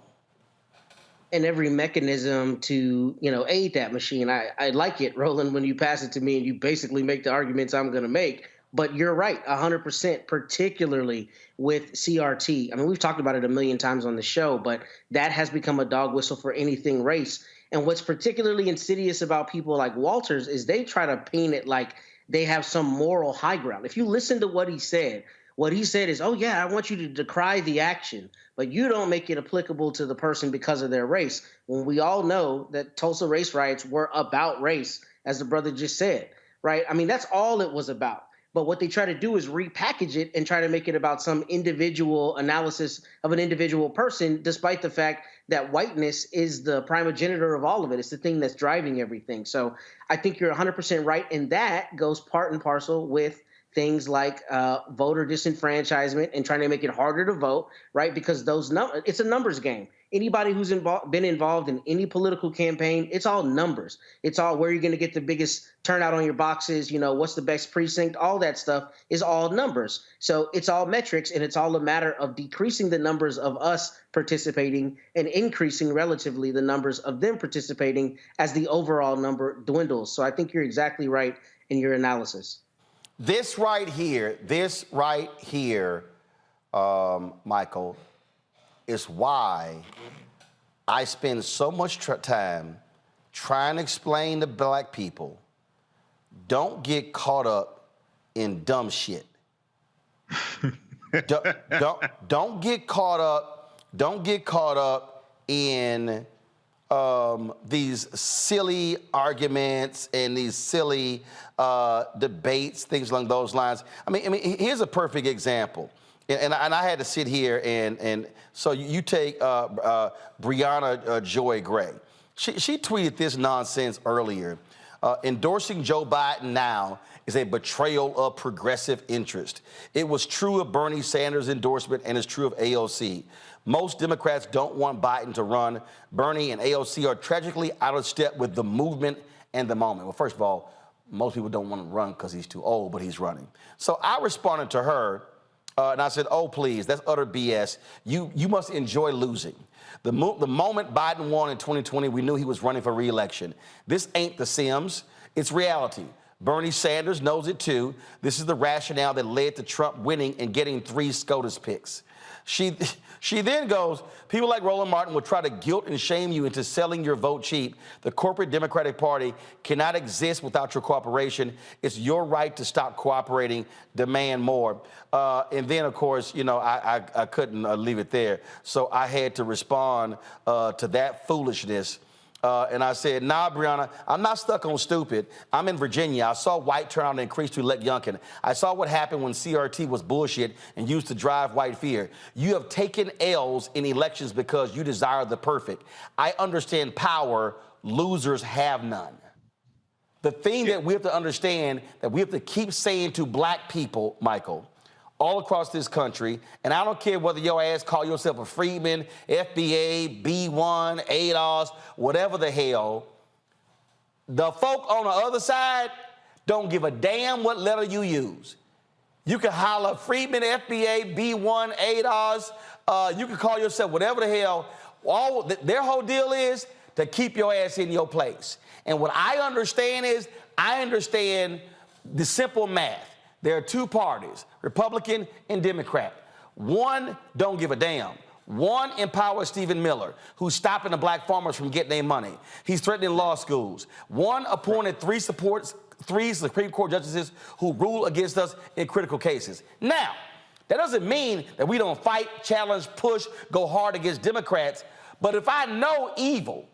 [SPEAKER 20] and every mechanism to, aid that machine. I like it, Roland, when you pass it to me and you basically make the arguments I'm going to make. But you're right, 100%, particularly with CRT. I mean, we've talked about it a million times on the show, but that has become a dog whistle for anything race. And what's particularly insidious about people like Walters is they try to paint it like they have some moral high ground. If you listen to what he said is, oh, yeah, I want you to decry the action, but you don't make it applicable to the person because of their race. When we all know that Tulsa race riots were about race, as the brother just said, right? I mean, that's all it was about. But what they try to do is repackage it and try to make it about some individual analysis of an individual person, despite the fact that whiteness is the primogenitor of all of it. It's the thing that's driving everything. So I think you're 100% right. And that goes part and parcel with things like voter disenfranchisement and trying to make it harder to vote, right? Because it's a numbers game. Anybody who's been involved in any political campaign, it's all numbers. It's all where you're going to get the biggest turnout on your boxes, what's the best precinct, all that stuff is all numbers. So it's all metrics, and it's all a matter of decreasing the numbers of us participating and increasing relatively the numbers of them participating as the overall number dwindles. So I think you're exactly right in your analysis.
[SPEAKER 1] This right here, Michael, is why I spend so much time trying to explain to black people, don't get caught up in dumb shit. don't get caught up in these silly arguments and these silly debates, things along those lines. I mean, here's a perfect example. And I had to sit here and so you take Brianna Joy Gray. She tweeted this nonsense earlier. Endorsing Joe Biden now is a betrayal of progressive interest. It was true of Bernie Sanders' endorsement and is true of AOC. Most Democrats don't want Biden to run. Bernie and AOC are tragically out of step with the movement and the moment. Well, first of all, most people don't want to run because he's too old, but he's running. So I responded to her. And I said, oh, please, that's utter BS. You must enjoy losing. The moment Biden won in 2020, we knew he was running for re-election. This ain't The Sims. It's reality. Bernie Sanders knows it, too. This is the rationale that led to Trump winning and getting 3 SCOTUS picks. She then goes, people like Roland Martin will try to guilt and shame you into selling your vote cheap. The corporate Democratic Party cannot exist without your cooperation. It's your right to stop cooperating, demand more. And then, of course, I couldn't leave it there. So I had to respond to that foolishness. And I said, nah, Brianna, I'm not stuck on stupid. I'm in Virginia. I saw white turnout increase to elect Youngkin. I saw what happened when CRT was bullshit and used to drive white fear. You have taken L's in elections because you desire the perfect. I understand power. Losers have none. The thing that we have to understand, that we have to keep saying to black people, Michael, all across this country, and I don't care whether your ass call yourself a Freedman, FBA, B1, ADOS, whatever the hell, the folk on the other side don't give a damn what letter you use. You can holler Freedman, FBA, B1, ADOS, you can call yourself whatever the hell. Their whole deal is to keep your ass in your place. And what I understand is, I understand the simple math. There are 2 parties, Republican and Democrat. One don't give a damn. One empowers Stephen Miller, who's stopping the black farmers from getting their money. He's threatening law schools. One appointed 3 Supreme Court justices who rule against us in critical cases. Now, that doesn't mean that we don't fight, challenge, push, go hard against Democrats. But if I know evil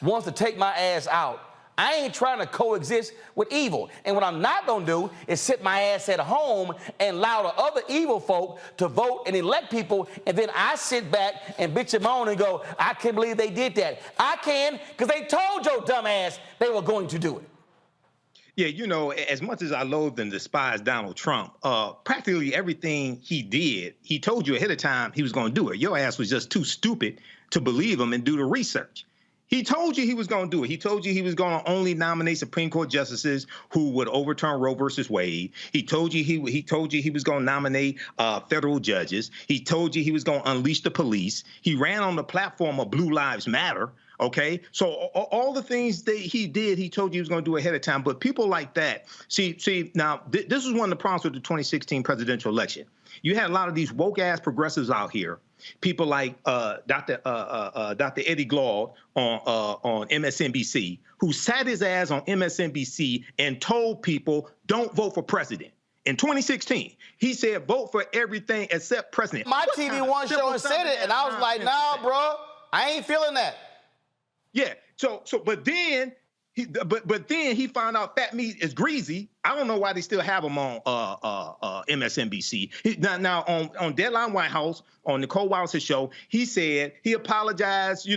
[SPEAKER 1] wants to take my ass out, I ain't trying to coexist with evil. And what I'm not going to do is sit my ass at home and allow the other evil folk to vote and elect people, and then I sit back and bitch and moan and go, I can't believe they did that. I can, because they told your dumb ass they were going to do it.
[SPEAKER 8] Yeah, as much as I loathe and despise Donald Trump, practically everything he did, he told you ahead of time he was going to do it. Your ass was just too stupid to believe him and do the research. He told you he was going to do it. He told you he was going to only nominate Supreme Court justices who would overturn Roe versus Wade. He told you he told you he was going to nominate federal judges. He told you he was going to unleash the police. He ran on the platform of Blue Lives Matter. Okay, so all the things that he did, he told you he was going to do ahead of time. But people like that, see, now this is one of the problems with the 2016 presidential election. You had a lot of these woke ass progressives out here, people like Dr. Eddie Glaude on MSNBC, who sat his ass on MSNBC and told people don't vote for president. In 2016, he said vote for everything except president.
[SPEAKER 1] My TV One show and said it, and I was like, nah, bro, I ain't feeling that.
[SPEAKER 8] Yeah. But then he found out fat meat is greasy. I don't know why they still have him on MSNBC. Now on Deadline White House on Nicole Wallace's show, he said he apologized,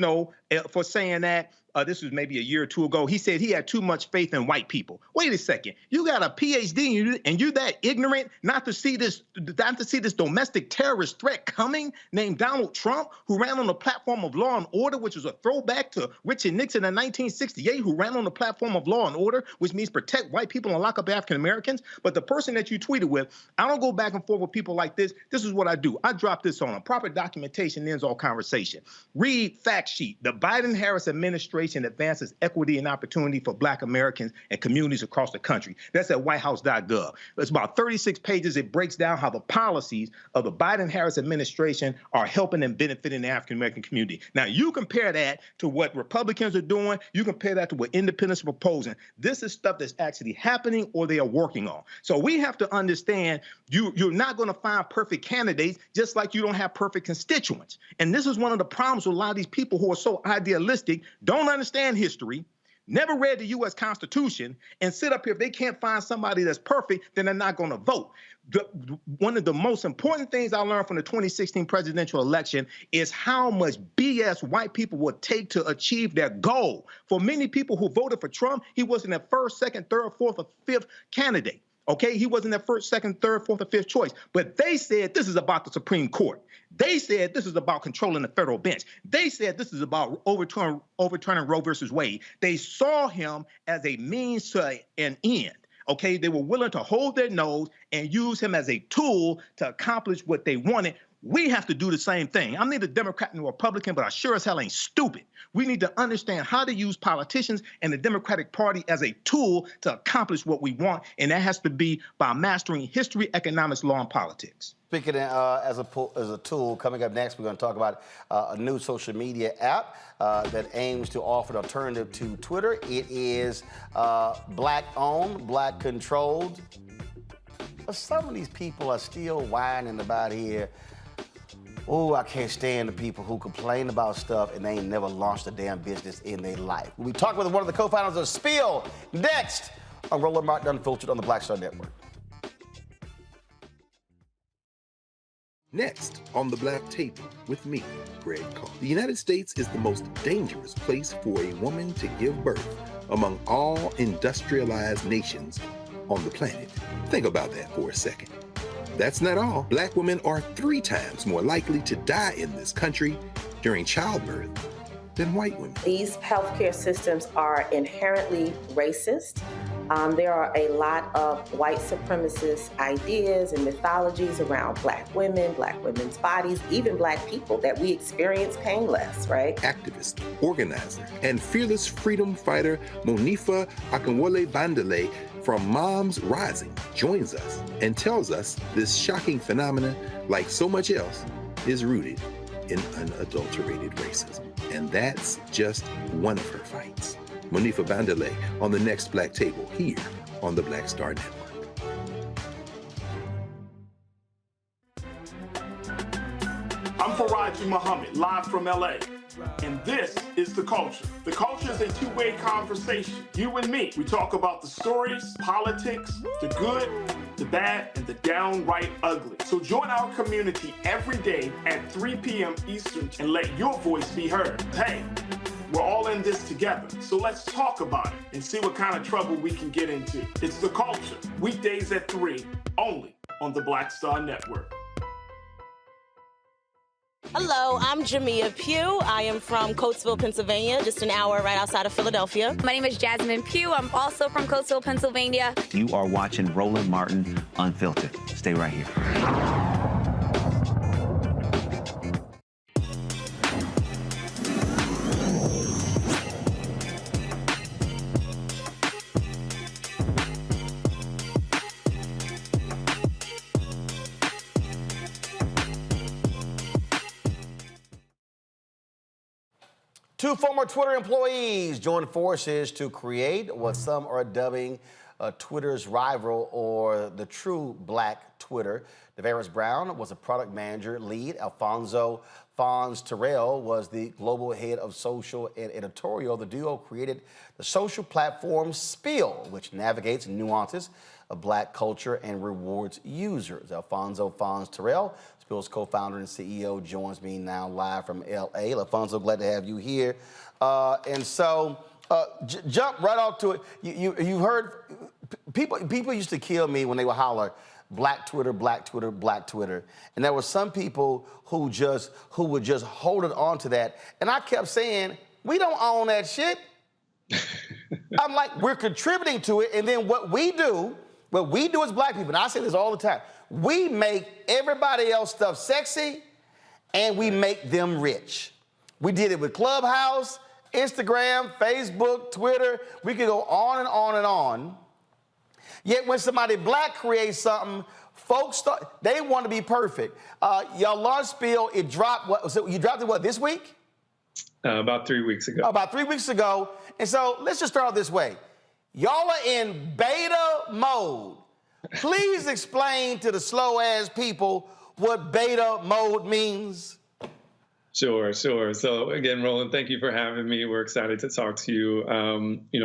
[SPEAKER 8] for saying that. This was maybe a year or two ago. He said he had too much faith in white people. Wait a second. You got a PhD and you're that ignorant not to see this domestic terrorist threat coming named Donald Trump, who ran on the platform of law and order, which was a throwback to Richard Nixon in 1968, who ran on the platform of law and order, which means protect white people and lock up African Americans. But the person that you tweeted with, I don't go back and forth with people like this. This is what I do. I drop this on them. Proper documentation ends all conversation. Read fact sheet. The Biden-Harris administration advances equity and opportunity for Black Americans and communities across the country. That's at whitehouse.gov. It's about 36 pages. It breaks down how the policies of the Biden-Harris administration are helping and benefiting the African American community. Now, you compare that to what Republicans are doing. You compare that to what independents are proposing. This is stuff that's actually happening or they are working on. So we have to understand you're not going to find perfect candidates, just like you don't have perfect constituents. And this is one of the problems with a lot of these people who are so idealistic, don't understand history, never read the U.S. Constitution, and sit up here. If they can't find somebody that's perfect, then they're not going to vote. One of the most important things I learned from the 2016 presidential election is how much BS white people would take to achieve their goal. For many people who voted for Trump, he wasn't their first, second, third, fourth, or fifth candidate. Okay, he wasn't their first, second, third, fourth, or fifth choice. But they said this is about the Supreme Court. They said this is about controlling the federal bench. They said this is about overturning Roe versus Wade. They saw him as a means to an end. Okay, they were willing to hold their nose and use him as a tool to accomplish what they wanted. We have to do the same thing. I'm neither Democrat nor Republican, but I sure as hell ain't stupid. We need to understand how to use politicians and the Democratic Party as a tool to accomplish what we want, and that has to be by mastering history, economics, law, and politics.
[SPEAKER 1] Speaking as a tool, coming up next, we're going to talk about a new social media app that aims to offer an alternative to Twitter. It is Black-owned, Black-controlled. But some of these people are still whining about here. Oh, I can't stand the people who complain about stuff and they ain't never launched a damn business in their life. We'll be talking with one of the co-founders of Spill next on Roland Martin Unfiltered on the Black Star Network.
[SPEAKER 5] Next on The Black Table with me, Greg Carr. The United States is the most dangerous place for a woman to give birth among all industrialized nations on the planet. Think about that for a second. That's not all. Black women are 3 times more likely to die in this country during childbirth than white women.
[SPEAKER 7] These healthcare systems are inherently racist. There are a lot of white supremacist ideas and mythologies around Black women, Black women's bodies, even Black people that we experience painless, right?
[SPEAKER 5] Activist, organizer, and fearless freedom fighter Monifa Akinwole-Bandele from Moms Rising joins us and tells us this shocking phenomenon, like so much else, is rooted in unadulterated racism. And that's just one of her fights. Monifa Bandele on the next Black Table here on the Black Star Network.
[SPEAKER 9] I'm Faraji Muhammad, live from LA. And this is The Culture. The Culture is a two-way conversation. You and me. We talk about the stories, politics, the good, the bad, and the downright ugly. So join our community every day at 3 p.m. Eastern and let your voice be heard. Hey, we're all in this together. So let's talk about it and see what kind of trouble we can get into. It's The Culture, weekdays at 3, only on the Black Star Network.
[SPEAKER 12] Hello, I'm Jamia Pugh. I am from Coatesville, Pennsylvania, just an hour right outside of Philadelphia.
[SPEAKER 13] My name is Jasmine Pugh. I'm also from Coatesville, Pennsylvania.
[SPEAKER 14] You are watching Roland Martin Unfiltered. Stay right here.
[SPEAKER 1] Two former Twitter employees joined forces to create what some are dubbing Twitter's rival, or the true black Twitter. Davaris Brown was a product manager lead. Alfonso Fons Terrell was the global head of social and editorial. The duo created the social platform Spill, which navigates nuances of black culture and rewards users. Alfonso Fons Terrell, Spill's co-founder and CEO, joins me now live from L.A. Alfonso, glad to have you here. Jump right off to it. You've heard people used to kill me when they would holler, Black Twitter, Black Twitter, Black Twitter. And there were some people who would just hold it on to that. And I kept saying, we don't own that shit. I'm like, we're contributing to it. And then what we do as black people, and I say this all the time, we make everybody else stuff sexy and we make them rich. We did it with Clubhouse, Instagram, Facebook, Twitter. We could go on and on and on. Yet when somebody black creates something, folks they want to be perfect. Y'all launched Spill. It dropped. So you dropped it this week?
[SPEAKER 6] About 3 weeks ago.
[SPEAKER 1] About 3 weeks ago. And so let's just start off this way. Y'all are in beta mode. Please explain to the slow ass people what beta mode means.
[SPEAKER 6] Sure. So again, Roland, thank you for having me. We're excited to talk to you.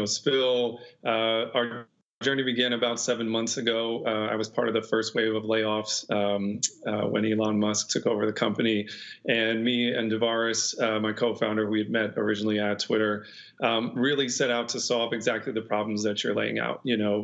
[SPEAKER 6] Spill, our journey began about 7 months ago. I was part of the first wave of layoffs when Elon Musk took over the company. And me and Davaris, my co-founder, we had met originally at Twitter, really set out to solve exactly the problems that you're laying out.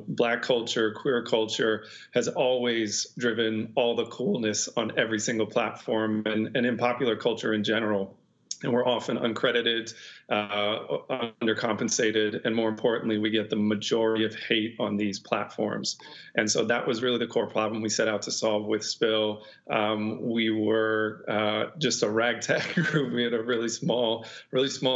[SPEAKER 6] Black culture, queer culture has always driven all the coolness on every single platform and in popular culture in general. And we're often uncredited, undercompensated, and more importantly, we get the majority of hate on these platforms. And so that was really the core problem we set out to solve with Spill. We were just a ragtag group. We had a really small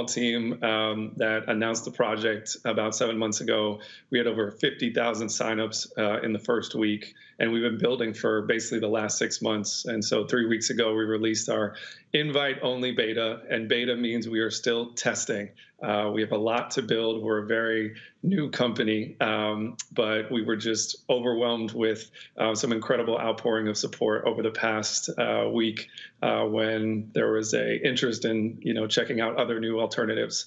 [SPEAKER 6] team that announced the project about 7 months ago. We had over 50,000 signups in the first week, and we've been building for basically the last 6 months. And so 3 weeks ago, we released our invite-only beta, and beta means we are still testing. We have a lot to build. We're a very new company, but we were just overwhelmed with some incredible outpouring of support over the past week when there was an interest in checking out other new alternatives.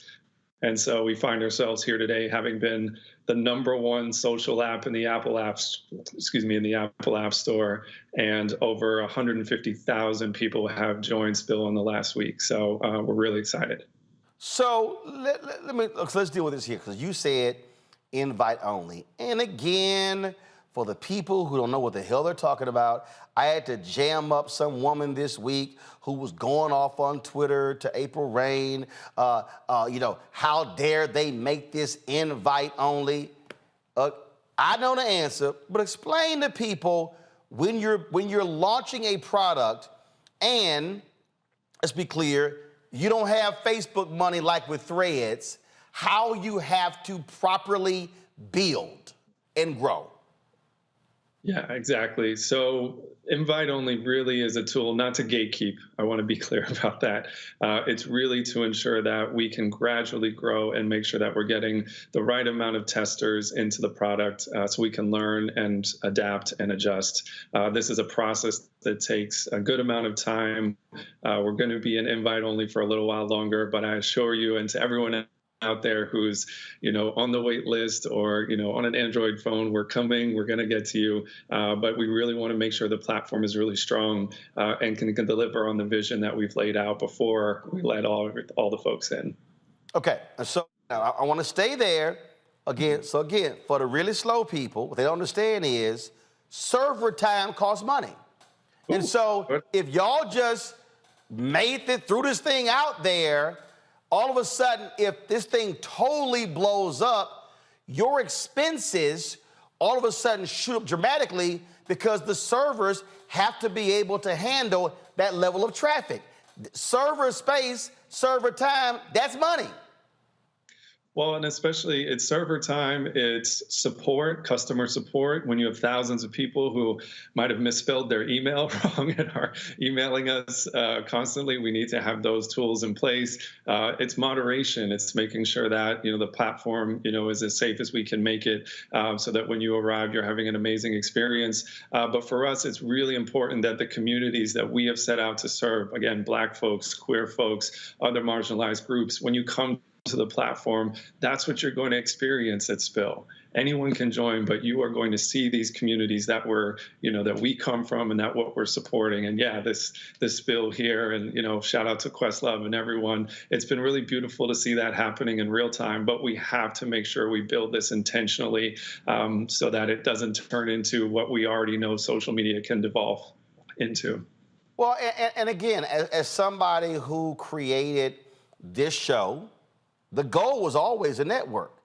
[SPEAKER 6] And so we find ourselves here today, having been the #1 social app in the Apple App Store, and over 150,000 people have joined Spill in the last week. So we're really excited.
[SPEAKER 1] So let's deal with this here, because you said invite only. And again, for the people who don't know what the hell they're talking about, I had to jam up some woman this week who was going off on Twitter to April Rain. How dare they make this invite only? I know the answer, but explain to people when you're launching a product, and let's be clear, you don't have Facebook money like with Threads, how you have to properly build and grow.
[SPEAKER 6] Yeah, exactly. So invite only really is a tool not to gatekeep. I want to be clear about that. It's really to ensure that we can gradually grow and make sure that we're getting the right amount of testers into the product so we can learn and adapt and adjust. This is a process that takes a good amount of time. We're going to be an invite only for a little while longer, but I assure you, and to everyone out there who's on the wait list or on an Android phone, we're coming, we're going to get to you, but we really want to make sure the platform is really strong and can deliver on the vision that we've laid out before we let all the folks in.
[SPEAKER 1] Okay, so now I want to stay there again. So again, for the really slow people, what they don't understand is server time costs money. And so if y'all just made it through this thing out there, all of a sudden, if this thing totally blows up, your expenses all of a sudden shoot up dramatically because the servers have to be able to handle that level of traffic. Server space, server time, that's money.
[SPEAKER 6] Well, and especially it's server time, it's support, customer support. When you have thousands of people who might have misspelled their email wrong and are emailing us constantly, we need to have those tools in place. It's moderation. It's making sure that, the platform, is as safe as we can make it so that when you arrive, you're having an amazing experience. But for us, it's really important that the communities that we have set out to serve, again, Black folks, queer folks, other marginalized groups, when you come to the platform, that's what you're going to experience at Spill. Anyone can join, but you are going to see these communities that that we come from and that what we're supporting. And yeah, this Spill here, and shout out to Questlove and everyone. It's been really beautiful to see that happening in real time, but we have to make sure we build this intentionally so that it doesn't turn into what we already know social media can devolve into.
[SPEAKER 1] Well, and again, as somebody who created this show, the goal was always a network,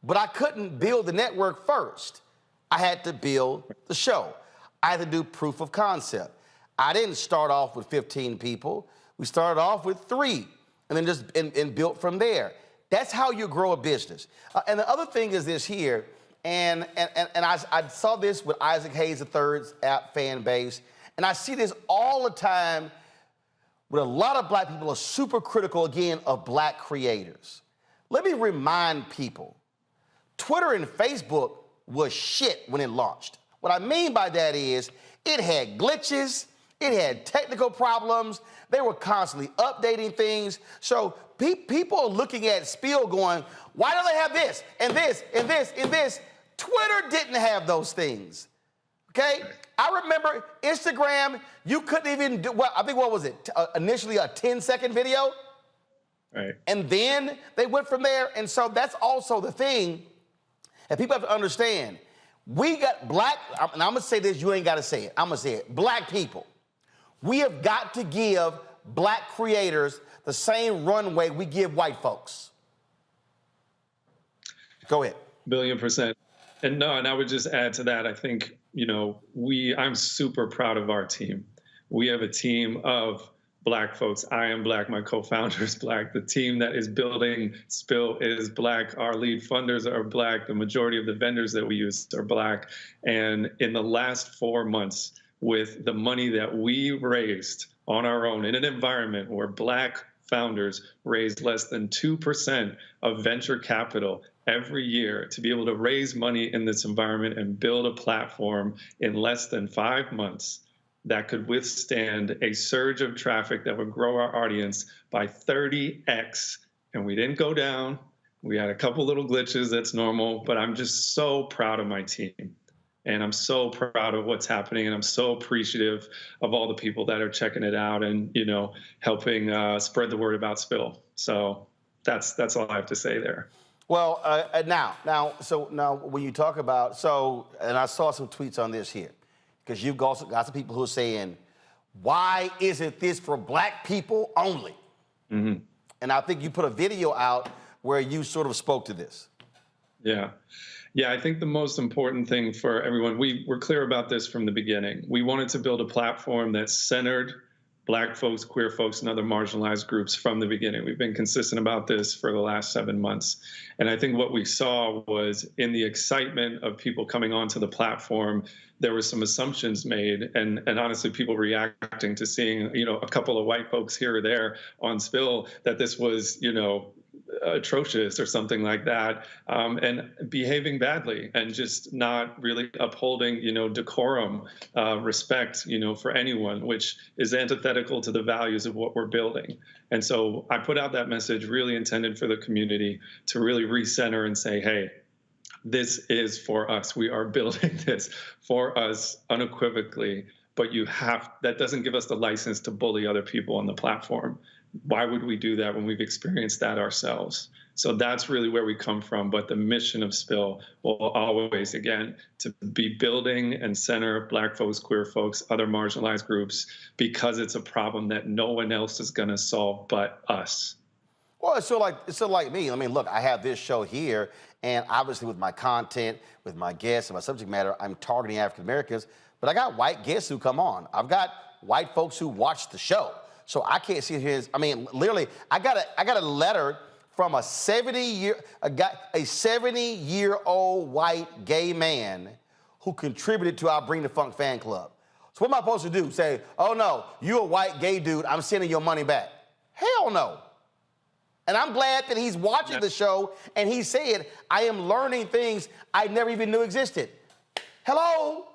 [SPEAKER 1] but I couldn't build the network first. I had to build the show. I had to do proof of concept. I didn't start off with 15 people. We started off with 3 and then just and built from there. That's how you grow a business. And the other thing is this here, and I saw this with Isaac Hayes III's app fan base, and I see this all the time where a lot of Black people are super critical, again, of Black creators. Let me remind people, Twitter and Facebook was shit when it launched. What I mean by that is it had glitches, it had technical problems, they were constantly updating things. So people are looking at Spill going, why do they have this and this and this and this? Twitter didn't have those things, okay? I remember Instagram, you couldn't even do, I think what was it, initially a 10-second video?
[SPEAKER 6] Right.
[SPEAKER 1] And then they went from there. And so that's also the thing that people have to understand. We got Black, and I'm going to say this, you ain't got to say it. I'm going to say it. Black people, we have got to give Black creators the same runway we give white folks. Go ahead.
[SPEAKER 6] $1,000,000,000%. And I would just add to that, I think, I'm super proud of our team. We have a team of Black folks. I am Black. My co-founder is Black. The team that is building Spill is Black. Our lead funders are Black. The majority of the vendors that we use are Black. And in the last 4 months, with the money that we raised on our own in an environment where Black founders raised less than 2% of venture capital every year, to be able to raise money in this environment and build a platform in less than 5 months that could withstand a surge of traffic that would grow our audience by 30x. And we didn't go down. We had a couple little glitches, that's normal, but I'm just so proud of my team. And I'm so proud of what's happening. And I'm so appreciative of all the people that are checking it out and, helping spread the word about Spill. So that's all I have to say there.
[SPEAKER 1] Well, now, when you talk about, and I saw some tweets on this here, because you've also got some people who are saying, why isn't this for Black people only?
[SPEAKER 6] Mm-hmm.
[SPEAKER 1] And I think you put a video out where you sort of spoke to this.
[SPEAKER 6] Yeah, I think the most important thing for everyone, we were clear about this from the beginning. We wanted to build a platform that centered Black folks, queer folks, and other marginalized groups from the beginning. We've been consistent about this for the last 7 months. And I think what we saw was in the excitement of people coming onto the platform, there were some assumptions made and honestly people reacting to seeing, a couple of white folks here or there on Spill that this was, atrocious or something like that, and behaving badly and just not really upholding, decorum, respect, for anyone, which is antithetical to the values of what we're building. And so I put out that message really intended for the community to really recenter and say, hey, this is for us. We are building this for us unequivocally, but that doesn't give us the license to bully other people on the platform. Why would we do that when we've experienced that ourselves? So that's really where we come from. But the mission of Spill will always, again, to be building and center Black folks, queer folks, other marginalized groups, because it's a problem that no one else is going to solve but us.
[SPEAKER 1] Well, it's sort of like me. I mean, look, I have this show here, and obviously with my content, with my guests and my subject matter, I'm targeting African Americans, but I got white guests who come on. I've got white folks who watch the show. So I can't sit here, literally, I got a letter from a 70-year-old white gay man who contributed to our Bring the Funk fan club. So what am I supposed to do? Say, oh no, you a white gay dude, I'm sending your money back. Hell no. And I'm glad that he's watching the show and he said, I am learning things I never even knew existed. Hello?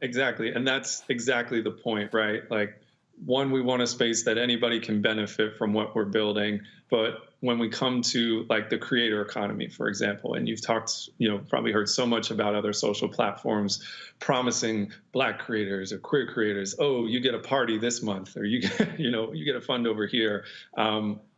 [SPEAKER 6] Exactly, and that's exactly the point, right? Like, one, we want a space that anybody can benefit from what we're building, but when we come to like the creator economy, for example, and you've talked, probably heard so much about other social platforms promising Black creators or queer creators, oh, you get a party this month, or you get, you get a fund over here.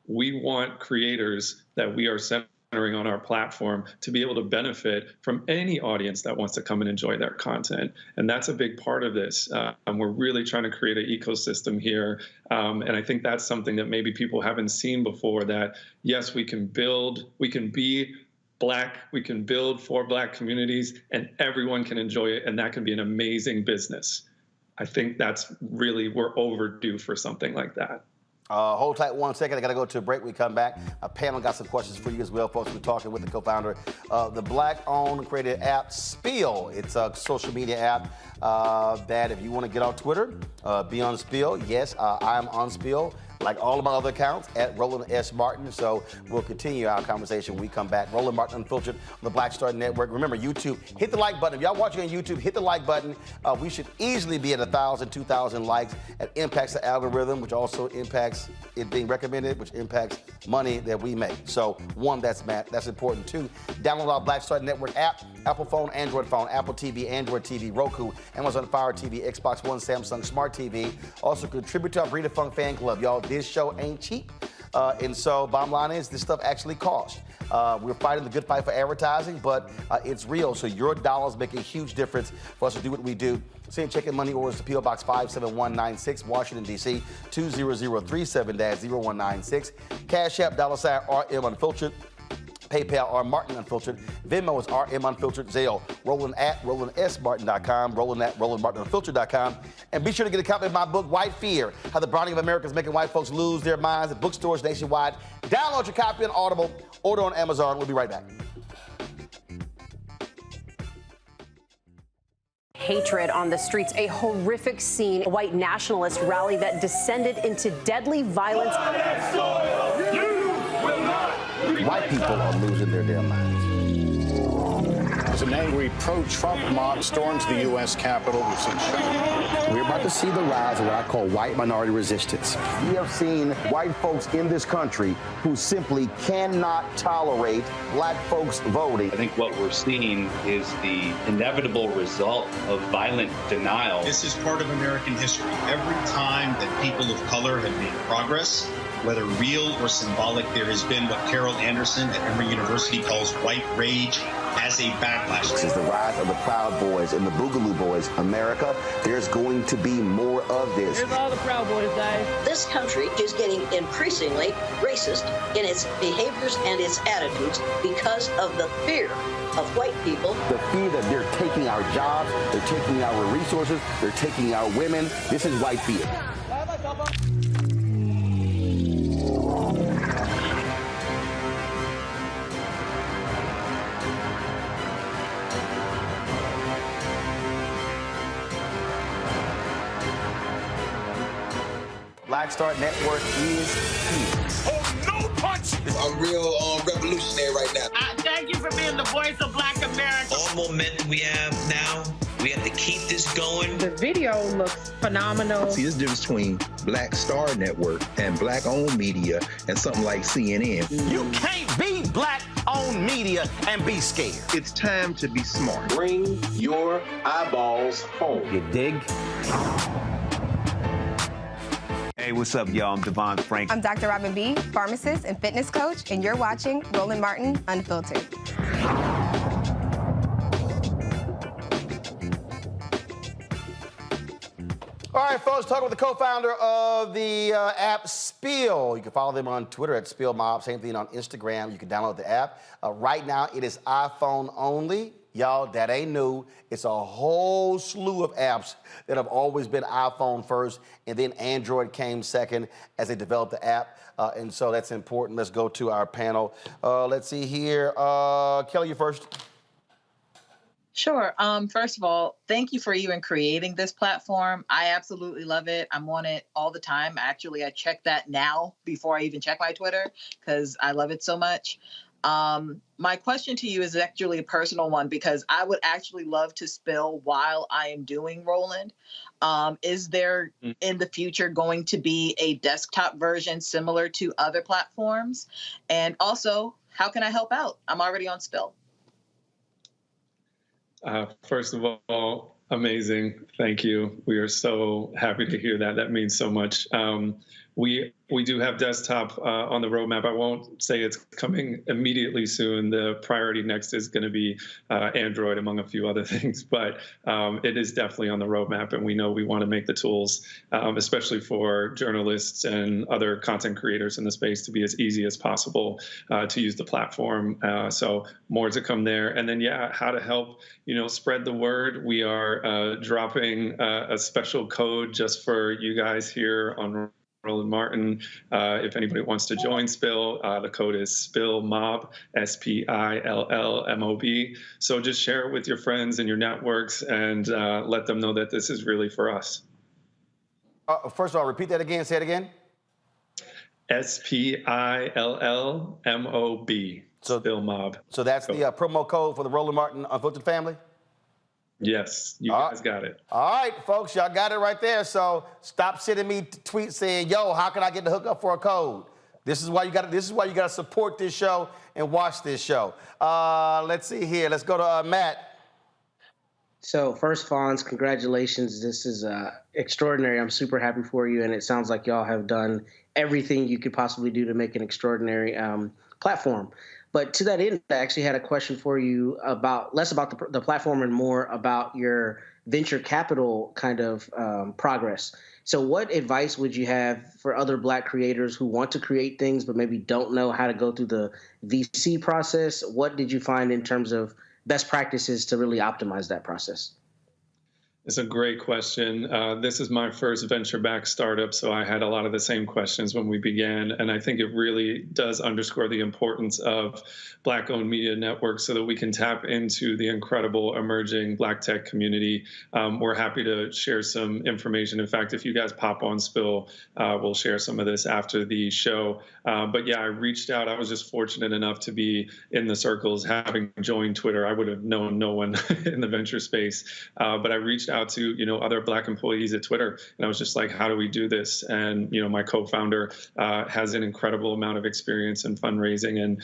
[SPEAKER 6] We want creators that we are centering on our platform to be able to benefit from any audience that wants to come and enjoy their content. And that's a big part of this. And we're really trying to create an ecosystem here. And I think that's something that maybe people haven't seen before, that yes, we can be Black, we can build for Black communities, and everyone can enjoy it. And that can be an amazing business. I think that's really, we're overdue for something like that.
[SPEAKER 1] Hold tight 1 second. I got to go to a break. We come back. A panel got some questions for you as well, folks. We're talking with the co-founder of the Black-owned created app Spill. It's a social media app that if you want to get on Twitter, be on Spill. Yes, I'm on Spill, like all of my other accounts, at Roland S. Martin. So we'll continue our conversation when we come back. Roland Martin Unfiltered on the Black Star Network. Remember, YouTube, hit the like button. If y'all watching on YouTube, hit the like button. We should easily be at 1,000, 2,000 likes. It impacts the algorithm, which also impacts it being recommended, which impacts money that we make. So one, that's important too. Download our Black Star Network app, Apple phone, Android phone, Apple TV, Android TV, Roku, Amazon Fire TV, Xbox One, Samsung Smart TV. Also contribute to our Bring the Funk fan club. Y'all, this show ain't cheap. And so bottom line is this stuff actually costs. We're fighting the good fight for advertising, but it's real. So your dollars make a huge difference for us to do what we do. Send check and money orders to P.O. Box 57196, Washington, D.C., 20037-0196. Cash App, $RM Unfiltered. PayPal, R Martin Unfiltered. Venmo is RM Unfiltered. Zelle, Roland at RolandSMartin.com, Roland at RolandMartinUnfiltered.com. And be sure to get a copy of my book, White Fear, How the Browning of America is Making White Folks Lose Their Minds, at bookstores nationwide. Download your copy on Audible, order on Amazon. We'll be right back.
[SPEAKER 2] Hatred on the streets, a horrific scene, a white nationalist rally that descended into deadly violence.
[SPEAKER 1] White people are losing their damn minds.
[SPEAKER 15] As an angry pro-Trump mob storms the U.S. Capitol, we've seen shooting.
[SPEAKER 1] We're about to see the rise of what I call white minority resistance. We have seen white folks in this country who simply cannot tolerate Black folks voting.
[SPEAKER 16] I think what we're seeing is the inevitable result of violent denial.
[SPEAKER 17] This is part of American history. Every time that people of color have made progress, whether real or symbolic, there has been what Carol Anderson at Emory University calls white rage as a backlash.
[SPEAKER 1] This is the rise of the Proud Boys and the Boogaloo Boys. America, there's going to be more of this.
[SPEAKER 18] Here's all the Proud Boys, guys.
[SPEAKER 21] This country is getting increasingly racist in its behaviors and its attitudes because of the fear of white people.
[SPEAKER 1] The fear that they're taking our jobs, they're taking our resources, they're taking our women. This is white fear. Black Star Network is here.
[SPEAKER 17] Oh, no punch!
[SPEAKER 22] I'm real revolutionary right now.
[SPEAKER 18] Thank you for being the voice of Black America.
[SPEAKER 22] All momentum we have now, we have to keep this going.
[SPEAKER 18] The video looks phenomenal.
[SPEAKER 5] See, there's a difference between Black Star Network and Black-owned media and something like CNN.
[SPEAKER 1] You can't be Black-owned media and be scared.
[SPEAKER 5] It's time to be smart.
[SPEAKER 22] Bring your eyeballs home.
[SPEAKER 1] You dig?
[SPEAKER 14] Hey, what's up, y'all? I'm Devon Frank.
[SPEAKER 23] I'm Dr. Robin B., pharmacist and fitness coach, and you're watching Roland Martin Unfiltered.
[SPEAKER 1] All right, folks, talking with the co-founder of the app Spill. You can follow them on Twitter at SpillMob. Same thing on Instagram. You can download the app. Right now, it is iPhone only. Y'all, that ain't new. It's a whole slew of apps that have always been iPhone first, and then Android came second as they developed the app. And so that's important. Let's go to our panel. Let's see here. Kelly, you first.
[SPEAKER 19] Sure. First of all, thank you for even creating this platform. I absolutely love it. I'm on it all the time. Actually, I check that now before I even check my Twitter because I love it so much. My question to you is actually a personal one because I would actually love to spill while I am doing Roland. Is there in the future going to be a desktop version similar to other platforms? And also, how can I help out? I'm already on Spill.
[SPEAKER 6] First of all, amazing. Thank you. We are so happy to hear that. That means so much. We do have desktop on the roadmap. I won't say it's coming immediately soon. The priority next is going to be Android, among a few other things. But it is definitely on the roadmap, and we know we want to make the tools, especially for journalists and other content creators in the space, to be as easy as possible to use the platform. So more to come there. And then, yeah, how to help spread the word. We are dropping a special code just for you guys here on Roland Martin. If anybody wants to join Spill, the code is SPILLMOB, SPILLMOB. So just share it with your friends and your networks and let them know that this is really for us.
[SPEAKER 1] First of all, repeat that again. Say it again.
[SPEAKER 6] SPILLMOB. So, SPILLMOB.
[SPEAKER 1] So that's the promo code for the Roland Martin Unfiltered family?
[SPEAKER 6] Yes, you guys got it.
[SPEAKER 1] All right, folks, y'all got it right there. So stop sending me tweets saying, "Yo, how can I get the hookup for a code?" This is why you got. This is why you got to support this show and watch this show. Let's see here. Let's go to Matt.
[SPEAKER 20] So first, Fonz, congratulations. This is extraordinary. I'm super happy for you, and it sounds like y'all have done everything you could possibly do to make an extraordinary platform. But to that end, I actually had a question for you about less about the platform and more about your venture capital kind of progress. So what advice would you have for other Black creators who want to create things but maybe don't know how to go through the VC process? What did you find in terms of best practices to really optimize that process?
[SPEAKER 6] It's a great question. This is my first venture-backed startup, so I had a lot of the same questions when we began, and I think it really does underscore the importance of Black-owned media networks so that we can tap into the incredible emerging Black tech community. We're happy to share some information. In fact, if you guys pop on Spill, we'll share some of this after the show. But yeah, I reached out. I was just fortunate enough to be in the circles. Having joined Twitter, I would have known no one in the venture space, but I reached out to other Black employees at Twitter, and I was just like, how do we do this? And my co-founder has an incredible amount of experience in fundraising, and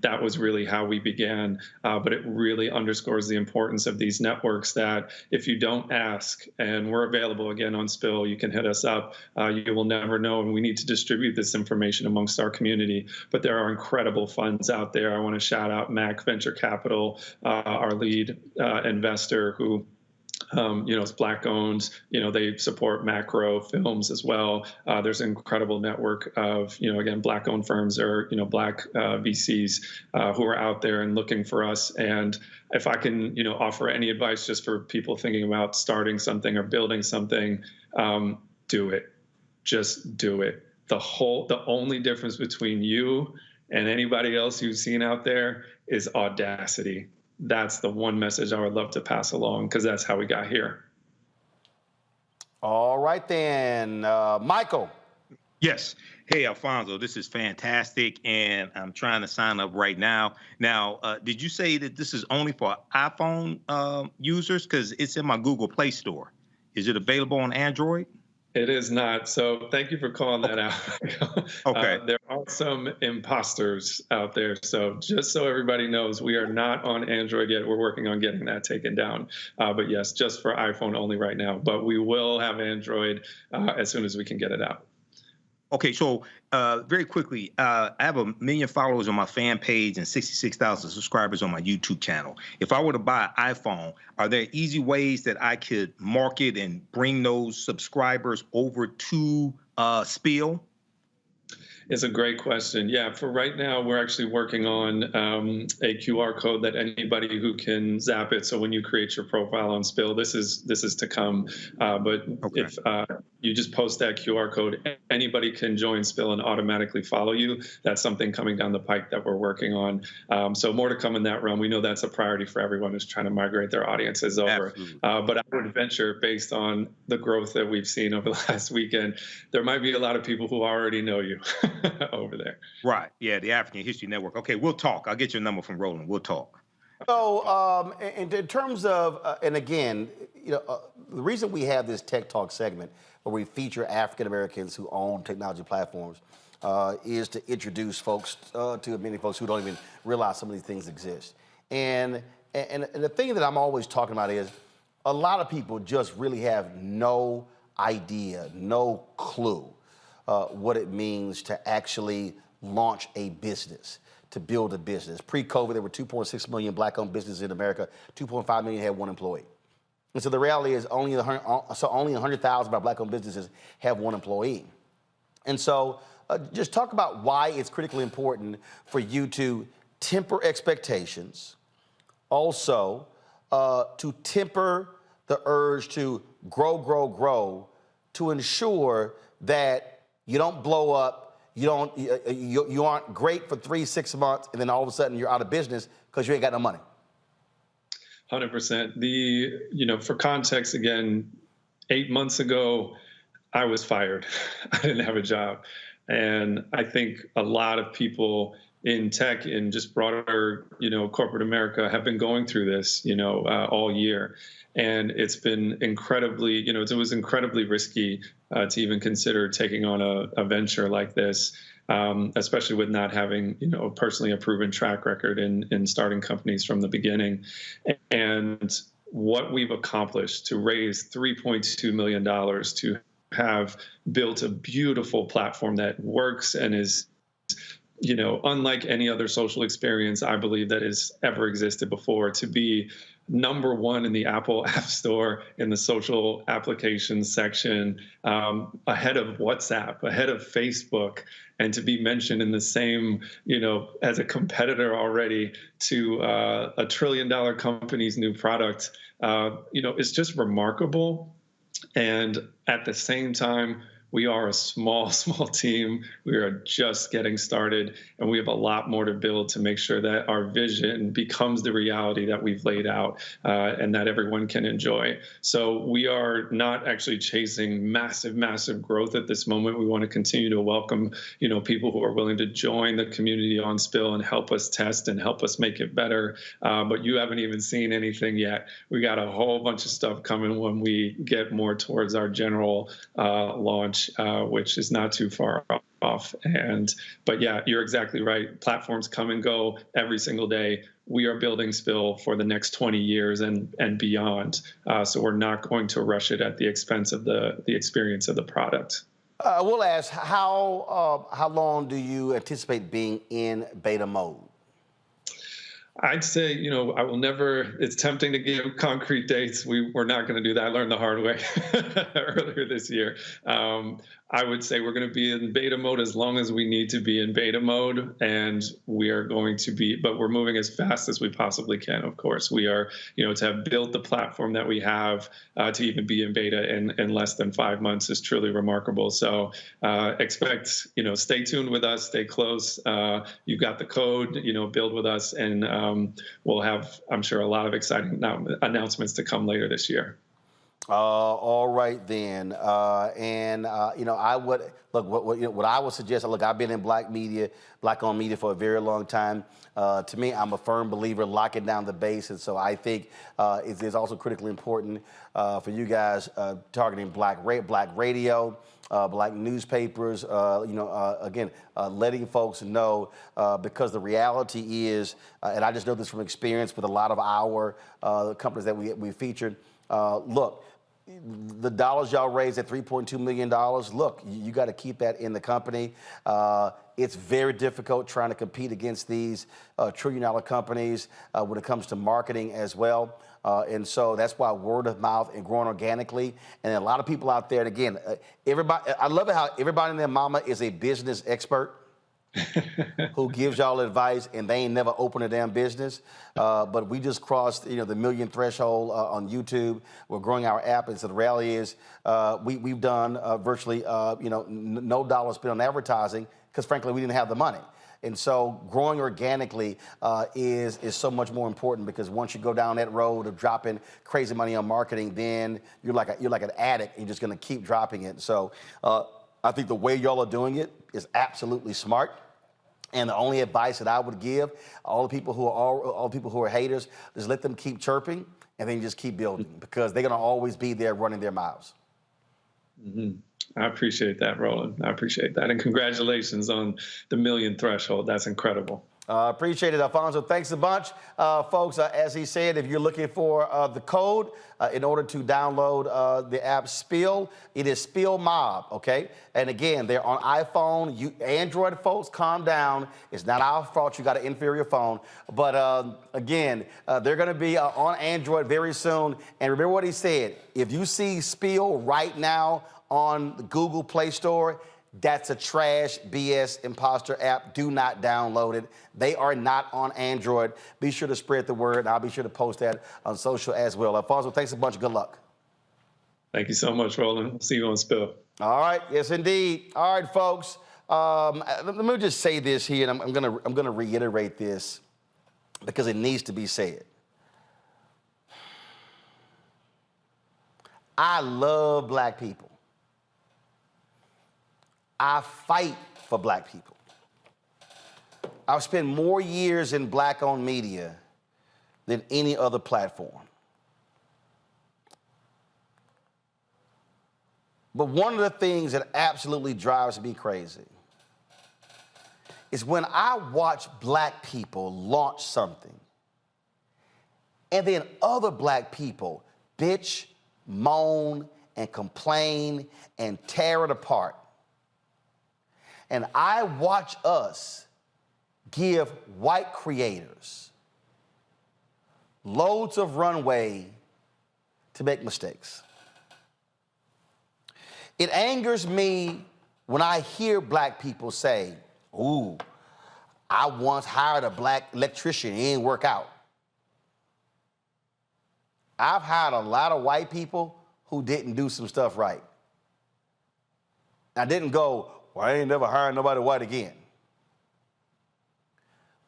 [SPEAKER 6] that was really how we began. But it really underscores the importance of these networks that if you don't ask, and we're available again on Spill, you can hit us up. You will never know, and we need to distribute this information amongst our community. But there are incredible funds out there. I want to shout out Mac Venture Capital, our lead investor, who it's Black owned. They support macro films as well. There's an incredible network of, again, Black owned firms or, Black VCs who are out there and looking for us. And if I can, offer any advice just for people thinking about starting something or building something, do it. Just do it. The only difference between you and anybody else you've seen out there is audacity. That's the one message I would love to pass along, because that's how we got here.
[SPEAKER 1] All right, then. Michael.
[SPEAKER 8] Yes. Hey, Alfonso, this is fantastic, and I'm trying to sign up right now. Now, did you say that this is only for iPhone users? Because it's in my Google Play Store. Is it available on Android?
[SPEAKER 6] It is not. So thank you for calling that out.
[SPEAKER 8] Okay.
[SPEAKER 6] There are some imposters out there. So just so everybody knows, we are not on Android yet. We're working on getting that taken down. But yes, just for iPhone only right now. But we will have Android as soon as we can get it out.
[SPEAKER 8] Okay, so very quickly, I have 1 million followers on my fan page and 66,000 subscribers on my YouTube channel. If I were to buy an iPhone, are there easy ways that I could market and bring those subscribers over to Spill?
[SPEAKER 6] It's a great question. Yeah, for right now, we're actually working on a QR code that anybody who can zap it. So when you create your profile on Spill, this is to come. But if you just post that QR code, anybody can join Spill and automatically follow you. That's something coming down the pike that we're working on. So more to come in that realm. We know that's a priority for everyone who's trying to migrate their audiences over. But I would venture, based on the growth that we've seen over the last weekend, there might be a lot of people who already know you over there.
[SPEAKER 8] Right. Yeah, the African History Network. Okay, we'll talk. I'll get your number from Roland. We'll talk.
[SPEAKER 1] So in terms of, and again, the reason we have this Tech Talk segment where we feature African Americans who own technology platforms is to introduce folks to many folks who don't even realize some of these things exist. And the thing that I'm always talking about is a lot of people just really have no idea, no clue what it means to actually launch a business, to build a business. Pre-COVID, there were 2.6 million Black-owned businesses in America. 2.5 million had one employee. And so the reality is only 100,000 of our Black-owned businesses have one employee. And so just talk about why it's critically important for you to temper expectations, also to temper the urge to grow, to ensure that you don't blow up, you aren't great for 3-6 months, and then all of a sudden you're out of business because you ain't got no money.
[SPEAKER 6] 100%. For context, again, 8 months ago, I was fired. I didn't have a job. And I think a lot of people in tech and just broader, corporate America have been going through this, all year. And it's been incredibly, it was incredibly risky to even consider taking on a venture like this, especially with not having, personally a proven track record in starting companies from the beginning. And what we've accomplished to raise $3.2 million to have built a beautiful platform that works and is, unlike any other social experience I believe that has ever existed before, to be #1 in the Apple App Store in the social applications section, ahead of WhatsApp, ahead of Facebook, and to be mentioned in the same, as a competitor already to a $1 trillion company's new product, it's just remarkable. And at the same time, we are a small team. We are just getting started, and we have a lot more to build to make sure that our vision becomes the reality that we've laid out and that everyone can enjoy. So we are not actually chasing massive growth at this moment. We want to continue to welcome, people who are willing to join the community on Spill and help us test and help us make it better. But you haven't even seen anything yet. We got a whole bunch of stuff coming when we get more towards our general launch, which is not too far off. But yeah, you're exactly right. Platforms come and go every single day. We are building Spill for the next 20 years and beyond. So we're not going to rush it at the expense of the experience of the product.
[SPEAKER 1] We'll ask, how long do you anticipate being in beta mode?
[SPEAKER 6] I'd say, I will never, it's tempting to give concrete dates. We're not going to do that. I learned the hard way earlier this year. I would say we're going to be in beta mode as long as we need to be in beta mode, and we are going to be, but we're moving as fast as we possibly can, of course. We are, to have built the platform that we have, to even be in beta in less than 5 months is truly remarkable. So expect, stay tuned with us, stay close. You've got the code, build with us, and we'll have, I'm sure, a lot of exciting announcements to come later this year.
[SPEAKER 1] All right then, I would look. What I would suggest. Look, I've been in Black-owned media for a very long time. To me, I'm a firm believer locking down the base, and so I think it is also critically important for you guys targeting Black radio, Black newspapers. Again, letting folks know because the reality is, and I just know this from experience with a lot of our companies that we featured. Look, the dollars y'all raised at $3.2 million, look, you got to keep that in the company. It's very difficult trying to compete against these trillion-dollar companies when it comes to marketing as well. And so that's why word of mouth and growing organically. And a lot of people out there, and again, everybody, I love it how everybody and their mama is a business expert who gives y'all advice, and they ain't never opened a damn business. But we just crossed, the 1 million threshold on YouTube. We're growing our app, and so the reality is we've done virtually, no dollar spent on advertising because, frankly, we didn't have the money. And so growing organically is so much more important, because once you go down that road of dropping crazy money on marketing, then you're like an addict, and you're just going to keep dropping it. So I think the way y'all are doing it is absolutely smart. And the only advice that I would give all the people who are haters is let them keep chirping, and then just keep building, because they're going to always be there running their mouths.
[SPEAKER 6] Mm-hmm. I appreciate that, Roland. I appreciate that. And congratulations on the 1 million threshold. That's incredible.
[SPEAKER 1] Appreciate it, Alfonso. Thanks a bunch. Folks, as he said, if you're looking for the code in order to download the app Spill, it is Spill Mob, okay? And again, they're on iPhone. Android folks, calm down. It's not our fault you got an inferior phone. But again, they're going to be on Android very soon. And remember what he said. If you see Spill right now on the Google Play Store, that's a trash, BS, imposter app. Do not download it. They are not on Android. Be sure to spread the word. I'll be sure to post that on social as well. Alfonso, thanks a bunch. Good luck.
[SPEAKER 6] Thank you so much, Roland. We'll see you on Spill.
[SPEAKER 1] All right. Yes, indeed. All right, folks. Let me just say this here, and I'm gonna reiterate this because it needs to be said. I love black people. I fight for black people. I've spent more years in black-owned media than any other platform. But one of the things that absolutely drives me crazy is when I watch black people launch something, and then other black people bitch, moan, and complain and tear it apart. And I watch us give white creators loads of runway to make mistakes. It angers me when I hear black people say, ooh, I once hired a black electrician, it didn't work out. I've hired a lot of white people who didn't do some stuff right. I didn't go, well, I ain't never hiring nobody white again.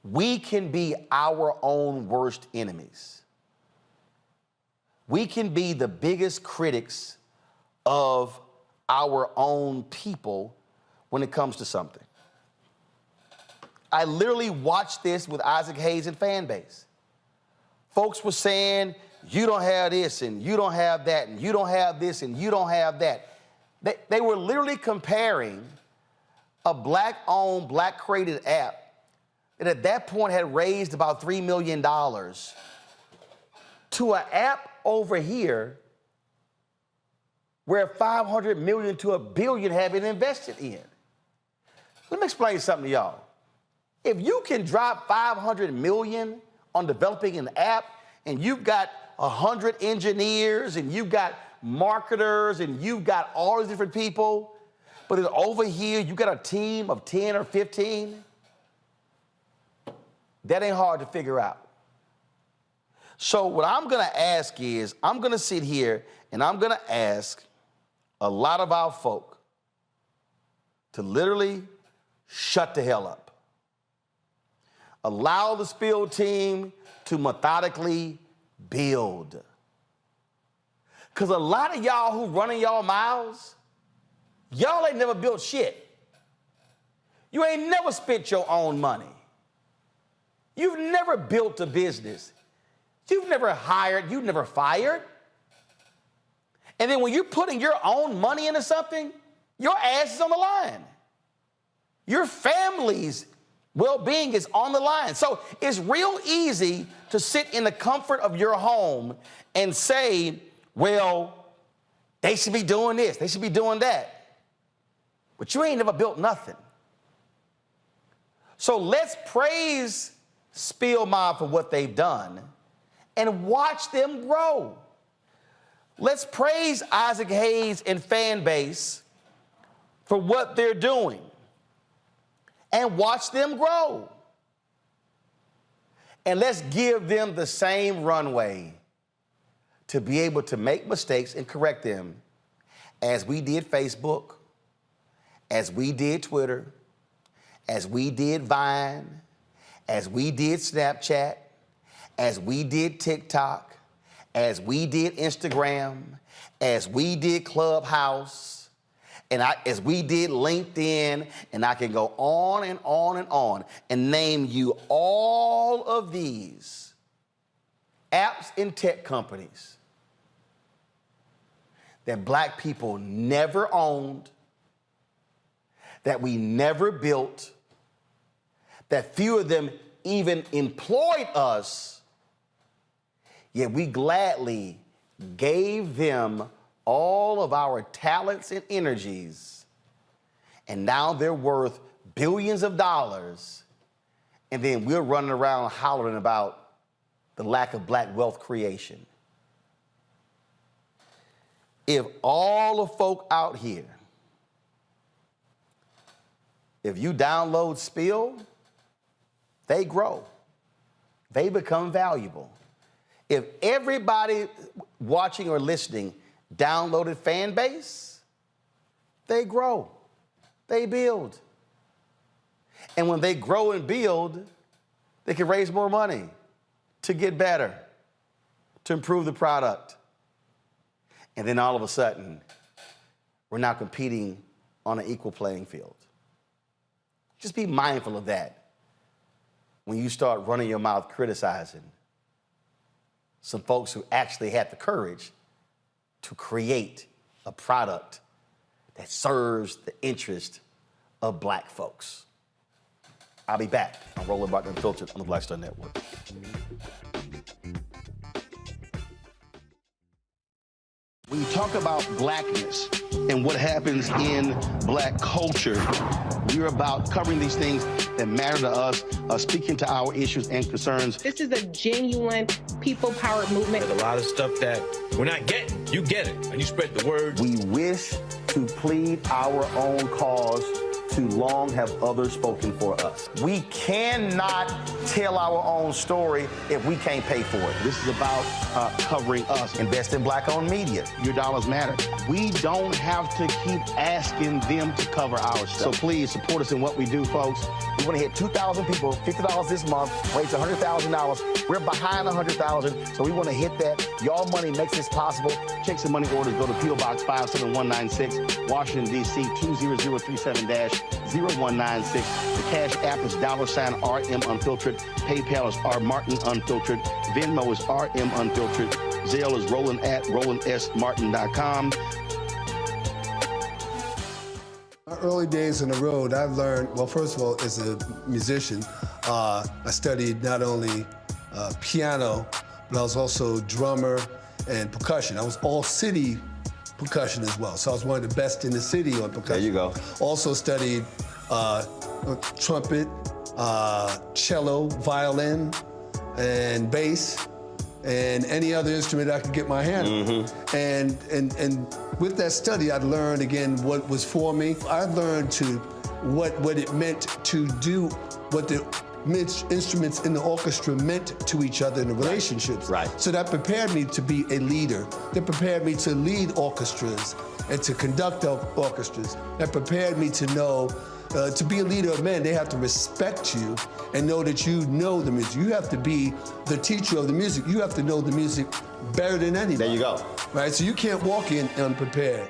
[SPEAKER 1] We can be our own worst enemies. We can be the biggest critics of our own people when it comes to something. I literally watched this with Isaac Hayes and fan base. Folks were saying, you don't have this, and you don't have that, and you don't have this, and you don't have that. They were literally comparing a black-owned, black-created app that at that point had raised about $3 million to an app over here where 500 million to $1 billion have been invested in. Let me explain something to y'all. If you can drop 500 million on developing an app, and you've got 100 engineers, and you've got marketers, and you've got all these different people, but then over here, you got a team of 10 or 15, that ain't hard to figure out. So what I'm gonna ask is, I'm gonna sit here and I'm gonna ask a lot of our folk to literally shut the hell up. Allow the Spill team to methodically build. Because a lot of y'all who running y'all mouths, y'all ain't never built shit. You ain't never spent your own money. You've never built a business. You've never hired, you've never fired. And then when you're putting your own money into something, your ass is on the line. Your family's well-being is on the line. So it's real easy to sit in the comfort of your home and say, well, they should be doing this, they should be doing that. But you ain't never built nothing. So let's praise Spill Mob for what they've done, and watch them grow. Let's praise Isaac Hayes and fan base for what they're doing and watch them grow. And let's give them the same runway to be able to make mistakes and correct them as we did Facebook, as we did Twitter, as we did Vine, as we did Snapchat, as we did TikTok, as we did Instagram, as we did Clubhouse, and as we did LinkedIn, and I can go on and on and on and name you all of these apps and tech companies that Black people never owned, that we never built, that few of them even employed us, yet we gladly gave them all of our talents and energies, and now they're worth billions of dollars, and then we're running around hollering about the lack of Black wealth creation. If all the folk out here, if you download Spill, they grow. They become valuable. If everybody watching or listening downloaded fan base, they grow. They build. And when they grow and build, they can raise more money to get better, to improve the product. And then all of a sudden, we're now competing on an equal playing field. Just be mindful of that when you start running your mouth criticizing some folks who actually had the courage to create a product that serves the interest of Black folks. I'll be back on Roland Martin Unfiltered on the Black Star Network. When you talk about Blackness and what happens in Black culture, we're about covering these things that matter to us, speaking to our issues and concerns.
[SPEAKER 18] This is a genuine people-powered movement.
[SPEAKER 4] There's a lot of stuff that we're not getting. You get it, and you spread the word.
[SPEAKER 1] We wish to plead our own cause. Too long have others spoken for us. We cannot tell our own story if we can't pay for it. This is about covering us. Invest in Black-owned media. Your dollars matter. We don't have to keep asking them to cover our stuff. So please support us in what we do, folks. We want to hit 2,000 people, $50 this month, raise $100,000. We're behind 100,000, so we want to hit that. Y'all money makes this possible. Check some money orders. Go to P.O. Box 57196, Washington, D.C. 20037-0196. The Cash App is $RM Unfiltered. PayPal is R Martin Unfiltered. Venmo is RM Unfiltered. Zelle is Roland at RolandSMartin.com.
[SPEAKER 10] My early days on the road, I've learned, well, first of all, as a musician, I studied not only piano, but I was also drummer and percussion. I was all city percussion as well. So I was one of the best in the city on percussion.
[SPEAKER 1] There you go.
[SPEAKER 10] Also studied trumpet, cello, violin, and bass, and any other instrument I could get my hand on. And with that study, I learned again what was for me. I learned what it meant to do what the instruments in the orchestra meant to each other in the relationships.
[SPEAKER 1] Right.
[SPEAKER 10] So that prepared me to be a leader. That prepared me to lead orchestras and to conduct orchestras. That prepared me to know, to be a leader of men, they have to respect you and know that you know the music. You have to be the teacher of the music. You have to know the music better than anybody.
[SPEAKER 1] There you go.
[SPEAKER 10] Right, so you can't walk in unprepared.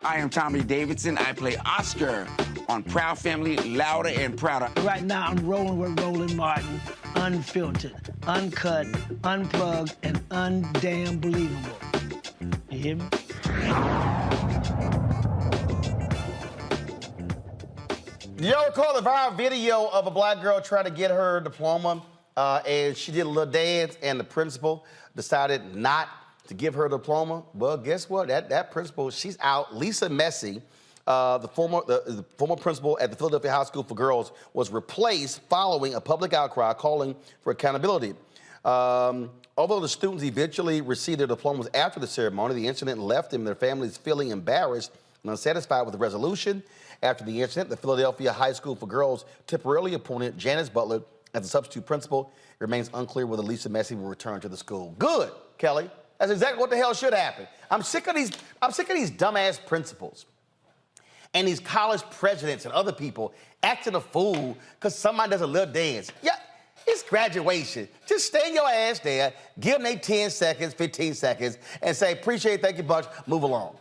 [SPEAKER 11] I am Tommy Davidson. I play Oscar on Proud Family, Louder and Prouder.
[SPEAKER 24] Right now, I'm rolling with Roland Martin, unfiltered, uncut, unplugged, and undamn believable. You hear me?
[SPEAKER 1] Do y'all recall the viral video of a Black girl trying to get her diploma, and she did a little dance, and the principal decided not to give her a diploma. Well, guess what? That principal, she's out. Lisa Messi, the former principal at the Philadelphia High School for Girls, was replaced following a public outcry calling for accountability. Although the students eventually received their diplomas after the ceremony, the incident left them and their families feeling embarrassed and unsatisfied with the resolution. After the incident, the Philadelphia High School for Girls temporarily appointed Janice Butler as the substitute principal. It remains unclear whether Lisa Messi will return to the school. Good, Kelly. That's exactly what the hell should happen. I'm sick of these dumbass principals and these college presidents and other people acting a fool because somebody does a little dance. Yeah, it's graduation. Just stay your ass there, give them their 10 seconds, 15 seconds, and say, appreciate, thank you much, move along.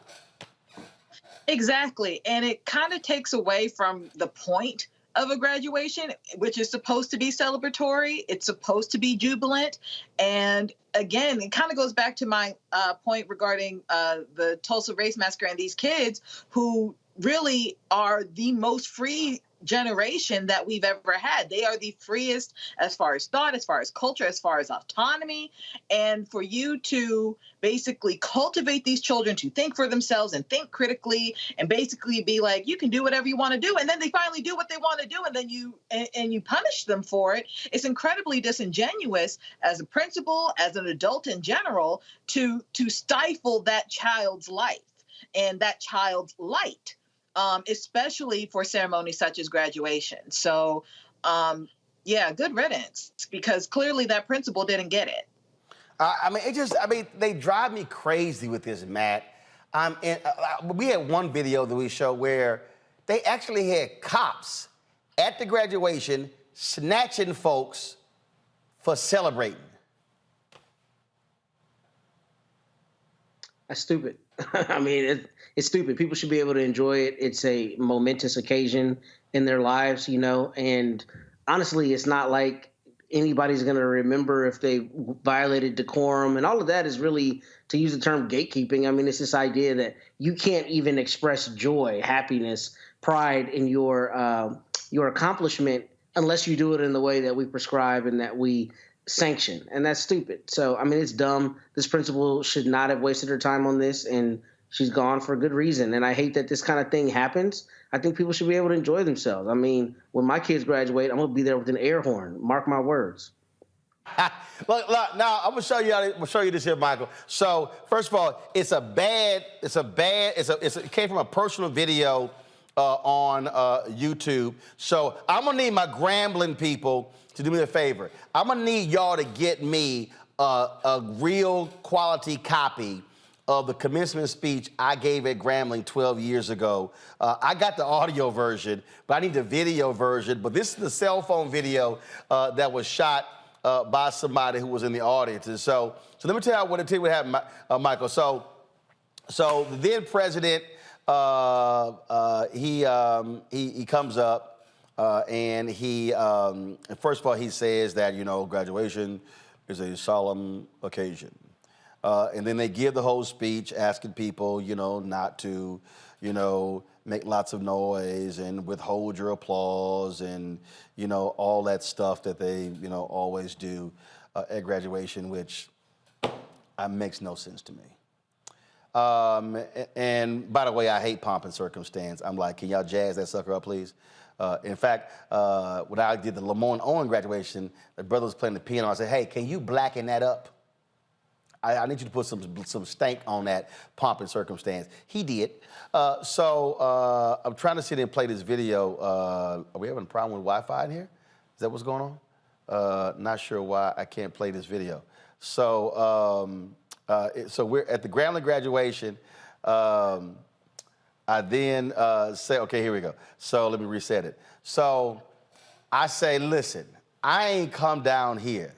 [SPEAKER 19] Exactly. And it kind of takes away from the point of a graduation, which is supposed to be celebratory. It's supposed to be jubilant. And again, it kind of goes back to my point regarding the Tulsa Race Massacre and these kids who really are the most free generation that we've ever had. They are the freest as far as thought, as far as culture, as far as autonomy. And for you to basically cultivate these children to think for themselves and think critically and basically be like, you can do whatever you want to do. And then they finally do what they want to do. And then you punish them for it. It's incredibly disingenuous as a principal, as an adult in general, to stifle that child's life and that child's light. Especially for ceremonies such as graduation. So, yeah, good riddance, because clearly that principal didn't get it.
[SPEAKER 1] They drive me crazy with this, Matt. We had one video that we showed where they actually had cops at the graduation snatching folks for celebrating.
[SPEAKER 20] That's stupid. It's stupid. People should be able to enjoy it. It's a momentous occasion in their lives, and honestly, it's not like anybody's going to remember if they violated decorum, and all of that is really, to use the term, gatekeeping. It's this idea that you can't even express joy, happiness, pride in your accomplishment unless you do it in the way that we prescribe and that we sanction, and that's stupid. So, it's dumb. This principal should not have wasted her time on this, and she's gone for a good reason. And I hate that this kind of thing happens. I think people should be able to enjoy themselves. When my kids graduate, I'm going to be there with an air horn. Mark my words.
[SPEAKER 1] Look, now I'm gonna show you this here, Michael. So first of all, it came from a personal video on YouTube. So I'm gonna need my Grambling people to do me a favor. I'm gonna need y'all to get me a real quality copy of the commencement speech I gave at Grambling 12 years ago. I got the audio version, but I need the video version. But this is the cell phone video that was shot by somebody who was in the audience. And so let me tell you what happened, Michael. So the then president, he comes up and he, first of all, he says that, graduation is a solemn occasion. And then they give the whole speech asking people, not to, make lots of noise and withhold your applause and, all that stuff that they, always do at graduation, which makes no sense to me. And by the way, I hate pomp and circumstance. I'm like, can y'all jazz that sucker up, please? In fact, when I did the Lamont Owen graduation, the brother was playing the piano. I said, hey, can you blacken that up? I need you to put some stank on that pomp and circumstance. He did. So I'm trying to sit and play this video. Are we having a problem with Wi-Fi in here? Is that what's going on? Not sure why I can't play this video. So we're at the Grambling graduation. I then say, okay, here we go. So let me reset it. So I say, listen, I ain't come down here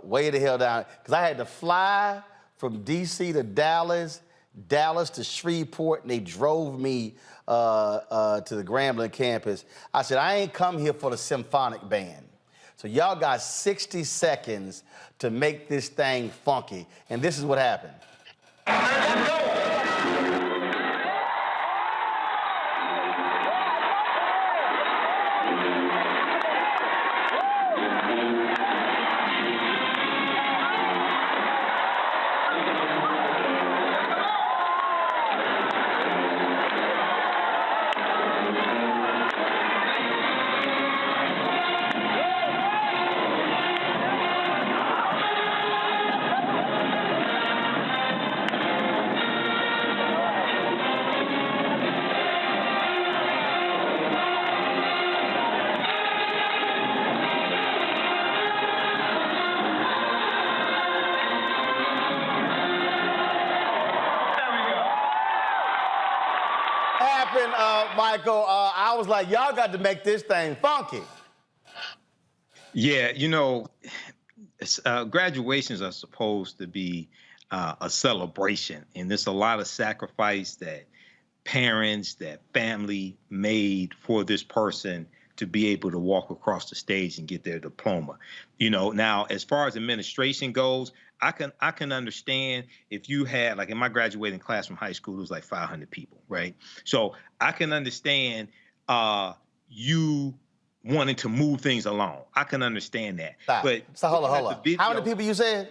[SPEAKER 1] way the hell down, because I had to fly from D.C. to Dallas to Shreveport, and they drove me to the Grambling campus. I said, I ain't come here for the symphonic band. So y'all got 60 seconds to make this thing funky. And this is what happened. happened, Michael. I was like, y'all got to make this thing funky.
[SPEAKER 8] Yeah, graduations are supposed to be a celebration, and there's a lot of sacrifice that parents, that family made for this person to be able to walk across the stage and get their diploma. Now, as far as administration goes, I can understand if you had, like in my graduating class from high school, it was like 500 people, right? So I can understand you wanting to move things along. I can understand that.
[SPEAKER 1] Stop.
[SPEAKER 8] But
[SPEAKER 1] so hold on. How many people you said?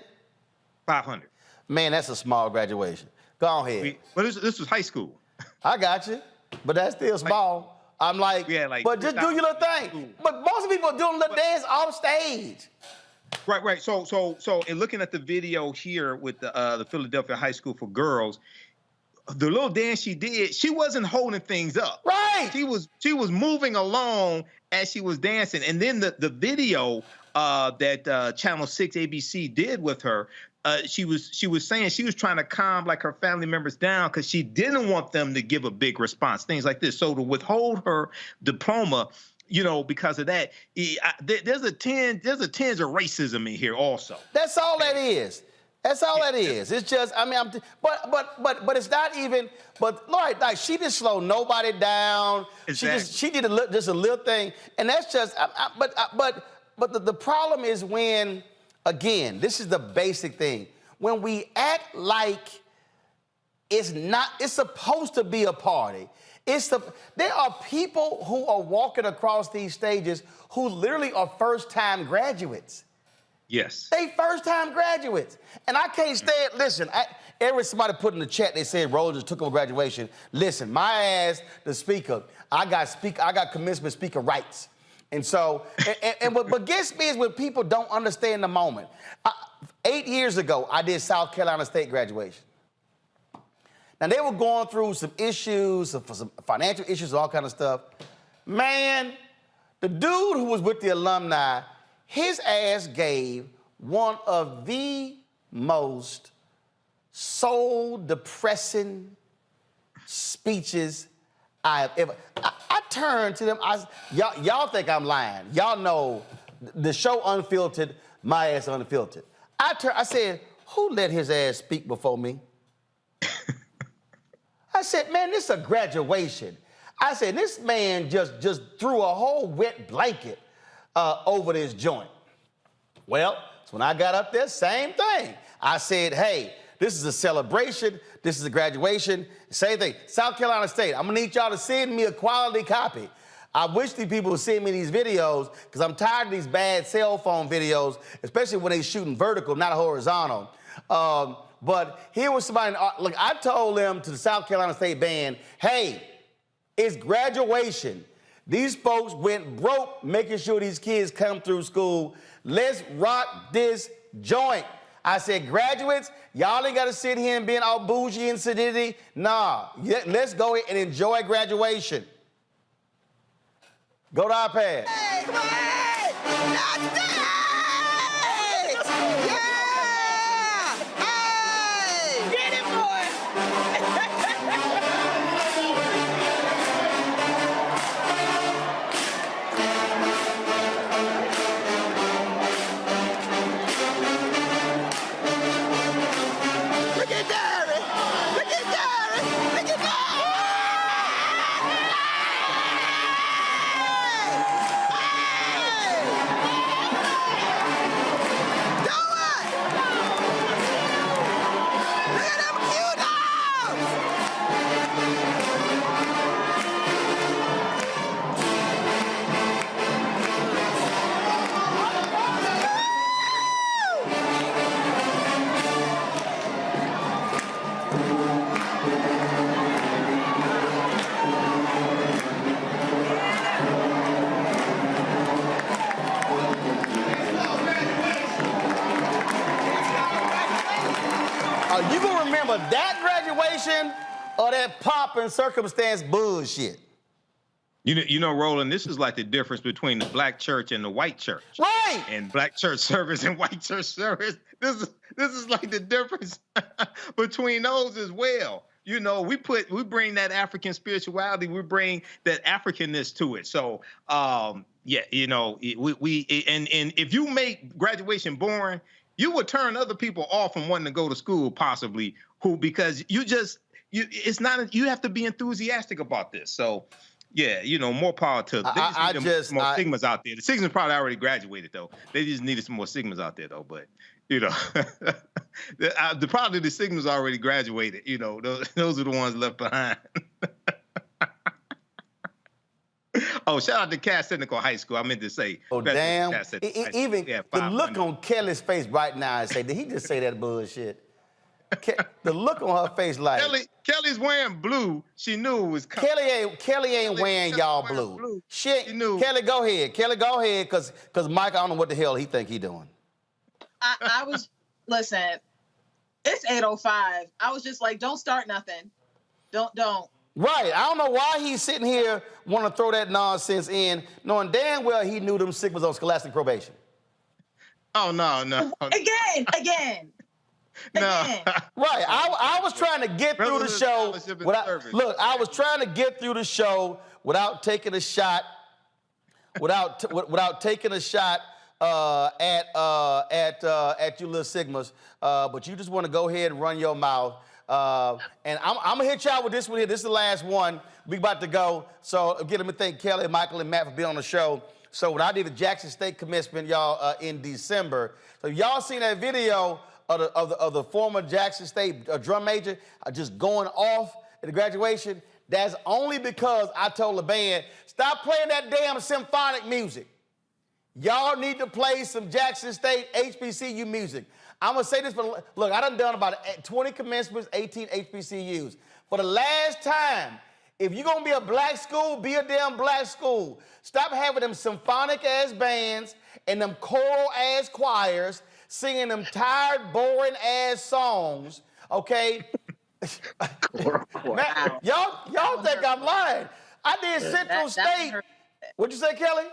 [SPEAKER 8] 500.
[SPEAKER 1] Man, that's a small graduation. Go ahead.
[SPEAKER 8] But this was high school.
[SPEAKER 1] I got you, but that's still small. I'm like, but just do your little thing. But most people are doing little dance off stage.
[SPEAKER 8] Right. So, in looking at the video here with the Philadelphia High School for Girls, the little dance she did, she wasn't holding things up.
[SPEAKER 1] Right.
[SPEAKER 8] She was moving along as she was dancing, and then the video that Channel 6 ABC did with her. She was saying she was trying to calm like her family members down because she didn't want them to give a big response, things like this. So to withhold her diploma, because of that, there's a tinge of racism in here also.
[SPEAKER 1] That's all that is. That's all that is. It's just, but it's not even. But Lord, like she didn't slow nobody down.
[SPEAKER 8] Exactly.
[SPEAKER 1] She did just a little thing, and that's just. But the problem is when. Again, this is the basic thing. When we act like it's supposed to be a party. There are people who are walking across these stages who literally are first-time graduates.
[SPEAKER 8] Yes.
[SPEAKER 1] They first-time graduates. And I can't stand, listen, somebody put in the chat, they said Roland just took over graduation. Listen, my ass, the speaker, I got commencement speaker rights. And so, what gets me is when people don't understand the moment. 8 years ago, I did South Carolina State graduation. Now, they were going through some issues, some financial issues, all kind of stuff. Man, the dude who was with the alumni, his ass gave one of the most soul-depressing speeches I have ever. I turned to them. Y'all think I'm lying. Y'all know the show Unfiltered, my ass Unfiltered. I said, who let his ass speak before me? I said, man, this is a graduation. I said, this man just threw a whole wet blanket over this joint. Well, so when I got up there, same thing. I said, hey, this is a celebration. This is a graduation. Same thing. South Carolina State, I'm gonna need y'all to send me a quality copy. I wish these people would send me these videos because I'm tired of these bad cell phone videos, especially when they shooting vertical, not horizontal. But here was somebody, look, I told them to the South Carolina State band, hey, it's graduation. These folks went broke making sure these kids come through school. Let's rock this joint. I said, graduates, y'all ain't got to sit here and being all bougie and sedity. Nah, let's go and enjoy graduation. Go to iPad.
[SPEAKER 3] Hey, come on, hey! That's it! Yeah! Hey! Get it, boy! Look at Derry! Look at Derry! Look at Derry!
[SPEAKER 1] You gonna remember that graduation or that pomp and circumstance bullshit?
[SPEAKER 8] You know, Roland, this is like the difference between the black church and the white church.
[SPEAKER 1] Right.
[SPEAKER 8] And black church service and white church service. This is like the difference between those as well. You know, we bring that African spirituality, we bring that Africanness to it. So, yeah, you know, and if you make graduation boring, you would turn other people off from wanting to go to school, possibly, because you have to be enthusiastic about this. So, yeah, you know, more power to them. They just need more Sigmas out there. The Sigmas probably already graduated, though. They just needed some more Sigmas out there, though. But, you know, probably the Sigmas already graduated. You know, those are the ones left behind. Oh, shout out to Cass Technical High School. I meant to say.
[SPEAKER 1] Oh, damn. Even the look on Kelly's face right now and say, did he just say that bullshit? The look on her face like
[SPEAKER 8] Kelly's wearing blue. She knew it was coming.
[SPEAKER 1] Kelly ain't wearing y'all blue. Shit, Kelly, go ahead. Kelly, go ahead, cause Mike, I don't know what the hell he think he doing.
[SPEAKER 19] I was listen. It's 8:05. I was just like, don't start nothing. Don't.
[SPEAKER 1] Right. I don't know why he's sitting here want to throw that nonsense in, knowing damn well he knew them Sigmas on scholastic probation.
[SPEAKER 8] Oh no.
[SPEAKER 19] Again.
[SPEAKER 1] No. Right. I was trying to get through the show I was trying to get through the show without taking a shot at you little Sigmas, but you just want to go ahead and run your mouth. And I'm gonna hit y'all with this one here. This is the last one. We about to go. So again, let me thank Kelly, Michael, and Matt for being on the show. So when I did the Jackson State commencement, y'all, in December, so y'all seen that video of the former Jackson State drum major just going off at the graduation. That's only because I told the band, stop playing that damn symphonic music. Y'all need to play some Jackson State HBCU music. I'm gonna say this, but look, I done about 20 commencements, 18 HBCUs. For the last time, if you're gonna be a black school, be a damn black school. Stop having them symphonic ass bands and them choral ass choirs singing them tired, boring ass songs, okay? Man, y'all think I'm lying. I did Central State. What'd you say, Kelly?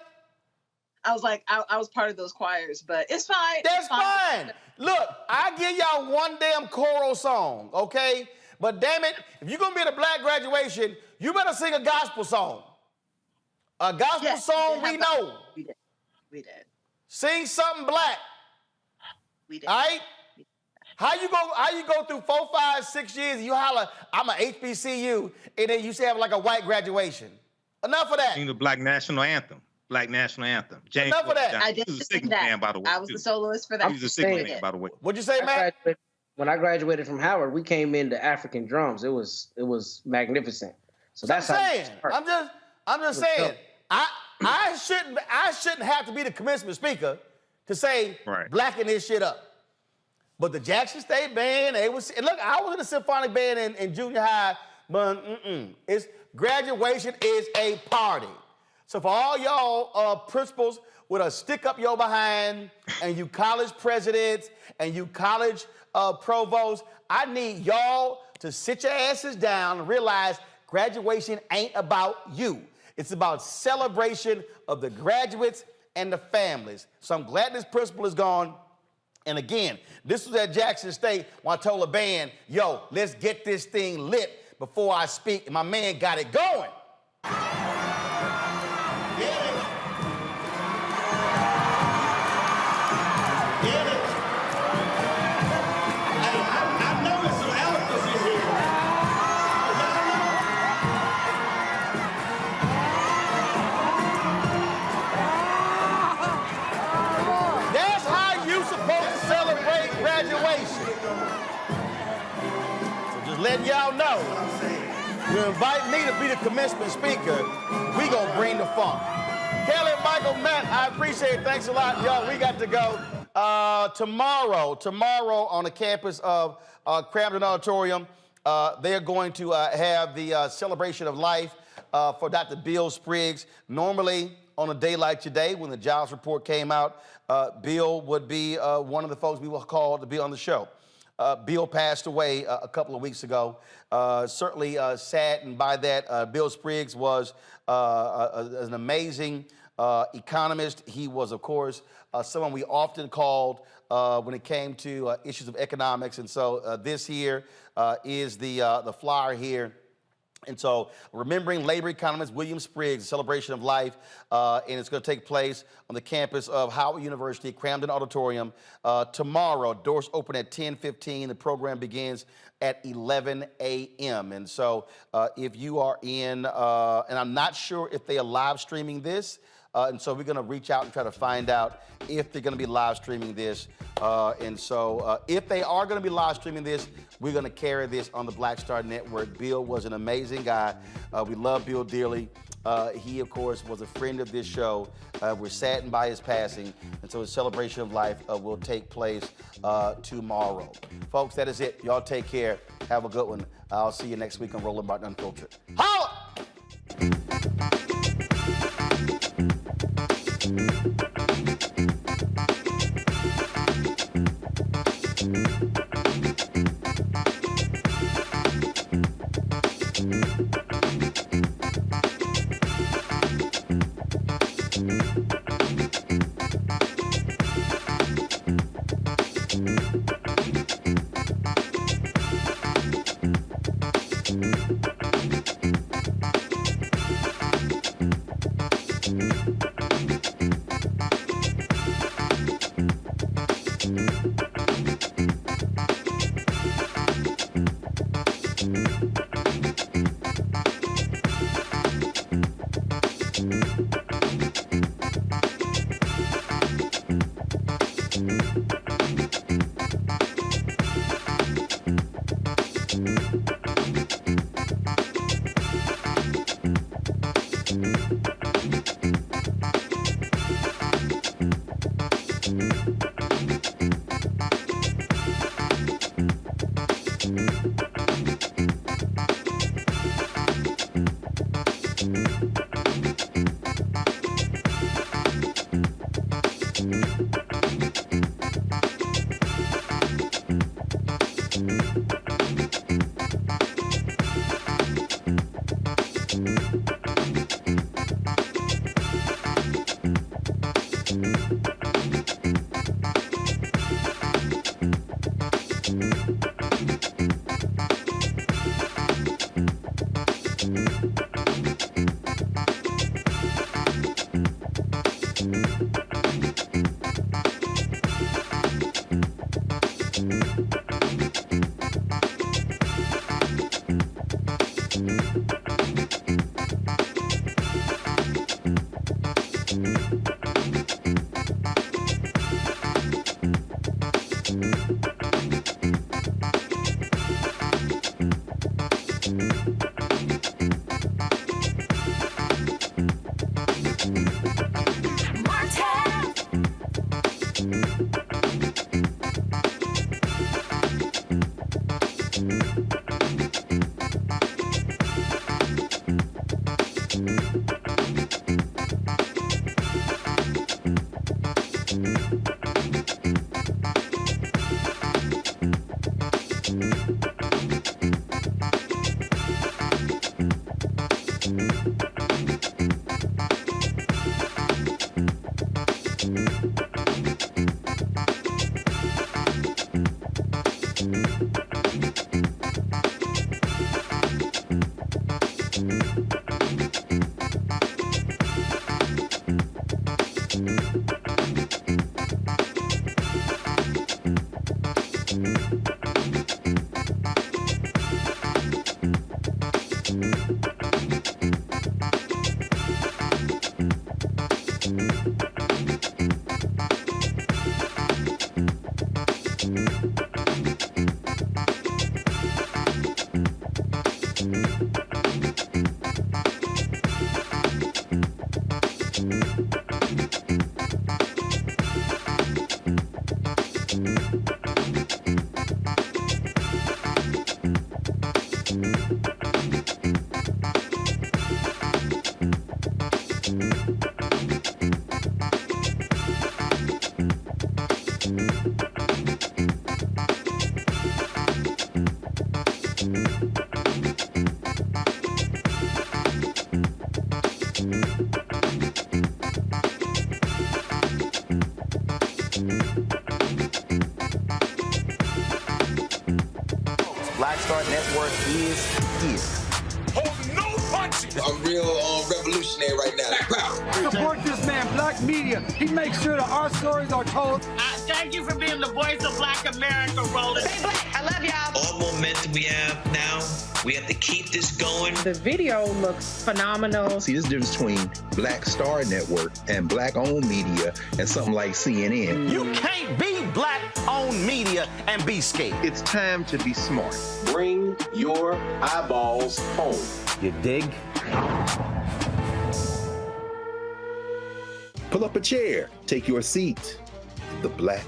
[SPEAKER 19] I was like, I was part of those choirs, but it's fine.
[SPEAKER 1] That's fine. Look, I give y'all one damn choral song, okay? But damn it, if you're gonna be at a black graduation, you better sing a gospel song. A gospel song we know.
[SPEAKER 19] We did.
[SPEAKER 1] Sing something black.
[SPEAKER 19] We did.
[SPEAKER 1] All right? How you go through 4, 5, 6 years and you holler, I'm a HBCU, and then you say have like a white graduation? Enough of that.
[SPEAKER 8] Sing the Black National Anthem. Black National Anthem. James
[SPEAKER 1] Enough of that.
[SPEAKER 19] I did sing that.
[SPEAKER 8] Man, by the way,
[SPEAKER 19] I was the soloist for that.
[SPEAKER 8] He was a Sigma man, by the way.
[SPEAKER 1] What'd you say, Matt?
[SPEAKER 20] When I graduated from Howard, we came into African drums. It was magnificent. So that's how
[SPEAKER 1] I'm just saying. I shouldn't have to be the commencement speaker to say blacking this shit up. But the Jackson State band, and look, I was in a symphonic band in junior high, but it's graduation is a party. So for all y'all principals with a stick up your behind, and you college presidents, and you college provosts, I need y'all to sit your asses down and realize graduation ain't about you. It's about celebration of the graduates and the families. So I'm glad this principal is gone. And again, this was at Jackson State when I told the band, yo, let's get this thing lit before I speak. And my man got it going. Letting y'all know, you invite me to be the commencement speaker, we gonna bring the funk. Kelly, Michael, Matt, I appreciate it. Thanks a lot, y'all. We got to go. Tomorrow on the campus of Cramden Auditorium, they're going to have the celebration of life for Dr. Bill Spriggs. Normally, on a day like today, when the jobs report came out, Bill would be one of the folks we will call to be on the show. Bill passed away a couple of weeks ago. Certainly saddened by that. Bill Spriggs was an amazing economist. He was, of course, someone we often called when it came to issues of economics. And so this here is the flyer here. And so, remembering labor economist William Spriggs, celebration of life, and it's going to take place on the campus of Howard University, Cramden Auditorium, tomorrow. Doors open at 10:15. The program begins at 11 a.m. And so, if you are in, and I'm not sure if they are live streaming this, and so we're going to reach out and try to find out if they're going to be live streaming this. And so if they are going to be live streaming this, we're going to carry this on the Black Star Network. Bill was an amazing guy. We love Bill dearly. He, of course, was a friend of this show. We're saddened by his passing. And so his celebration of life will take place tomorrow. Folks, that is it. Y'all take care. Have a good one. I'll see you next week on Roland Martin Unfiltered. Holla!
[SPEAKER 3] is.
[SPEAKER 22] Hold no punches.
[SPEAKER 3] I'm real revolutionary right now.
[SPEAKER 7] Support this man, Black Media. He makes sure that our stories are told.
[SPEAKER 22] Thank you for being the voice of Black America, Roland.
[SPEAKER 18] Stay black. I love y'all.
[SPEAKER 22] All momentum we have now, we have to keep this going.
[SPEAKER 18] The video looks phenomenal.
[SPEAKER 5] See, this difference between Black Star Network and Black-owned media and something like CNN.
[SPEAKER 1] You can't be Black-owned media and be scared.
[SPEAKER 5] It's time to be smart.
[SPEAKER 3] Bring your eyeballs home.
[SPEAKER 1] You dig?
[SPEAKER 5] Pull up a chair, take your seat. The Black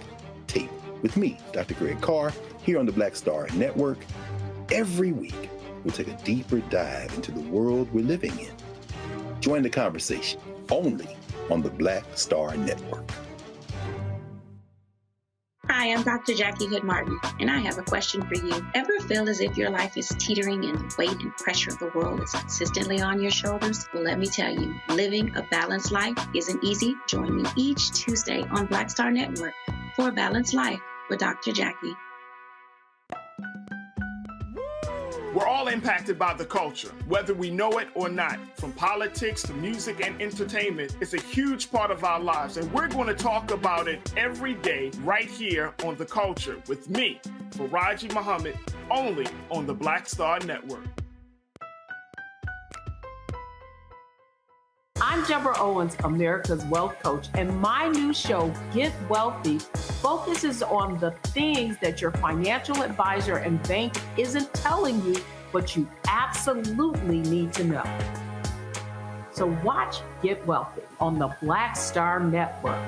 [SPEAKER 5] Tape with me, Dr. Greg Carr, here on the Black Star Network. Every week, we'll take a deeper dive into the world we're living in. Join the conversation only on the Black Star Network.
[SPEAKER 9] Hi, I'm Dr. Jackie Hood Martin, and I have a question for you. Ever feel as if your life is teetering and the weight and pressure of the world is consistently on your shoulders? Well, let me tell you, living a balanced life isn't easy. Join me each Tuesday on Black Star Network for A Balanced Life with Dr. Jackie.
[SPEAKER 12] We're all impacted by the culture, whether we know it or not. From politics to music and entertainment, it's a huge part of our lives, and we're going to talk about it every day right here on The Culture with me, Faraji Muhammad, only on the Black Star Network.
[SPEAKER 13] I'm Deborah Owens, America's Wealth Coach, and my new show, Get Wealthy, focuses on the things that your financial advisor and bank isn't telling you, but you absolutely need to know. So watch Get Wealthy on the Black Star Network.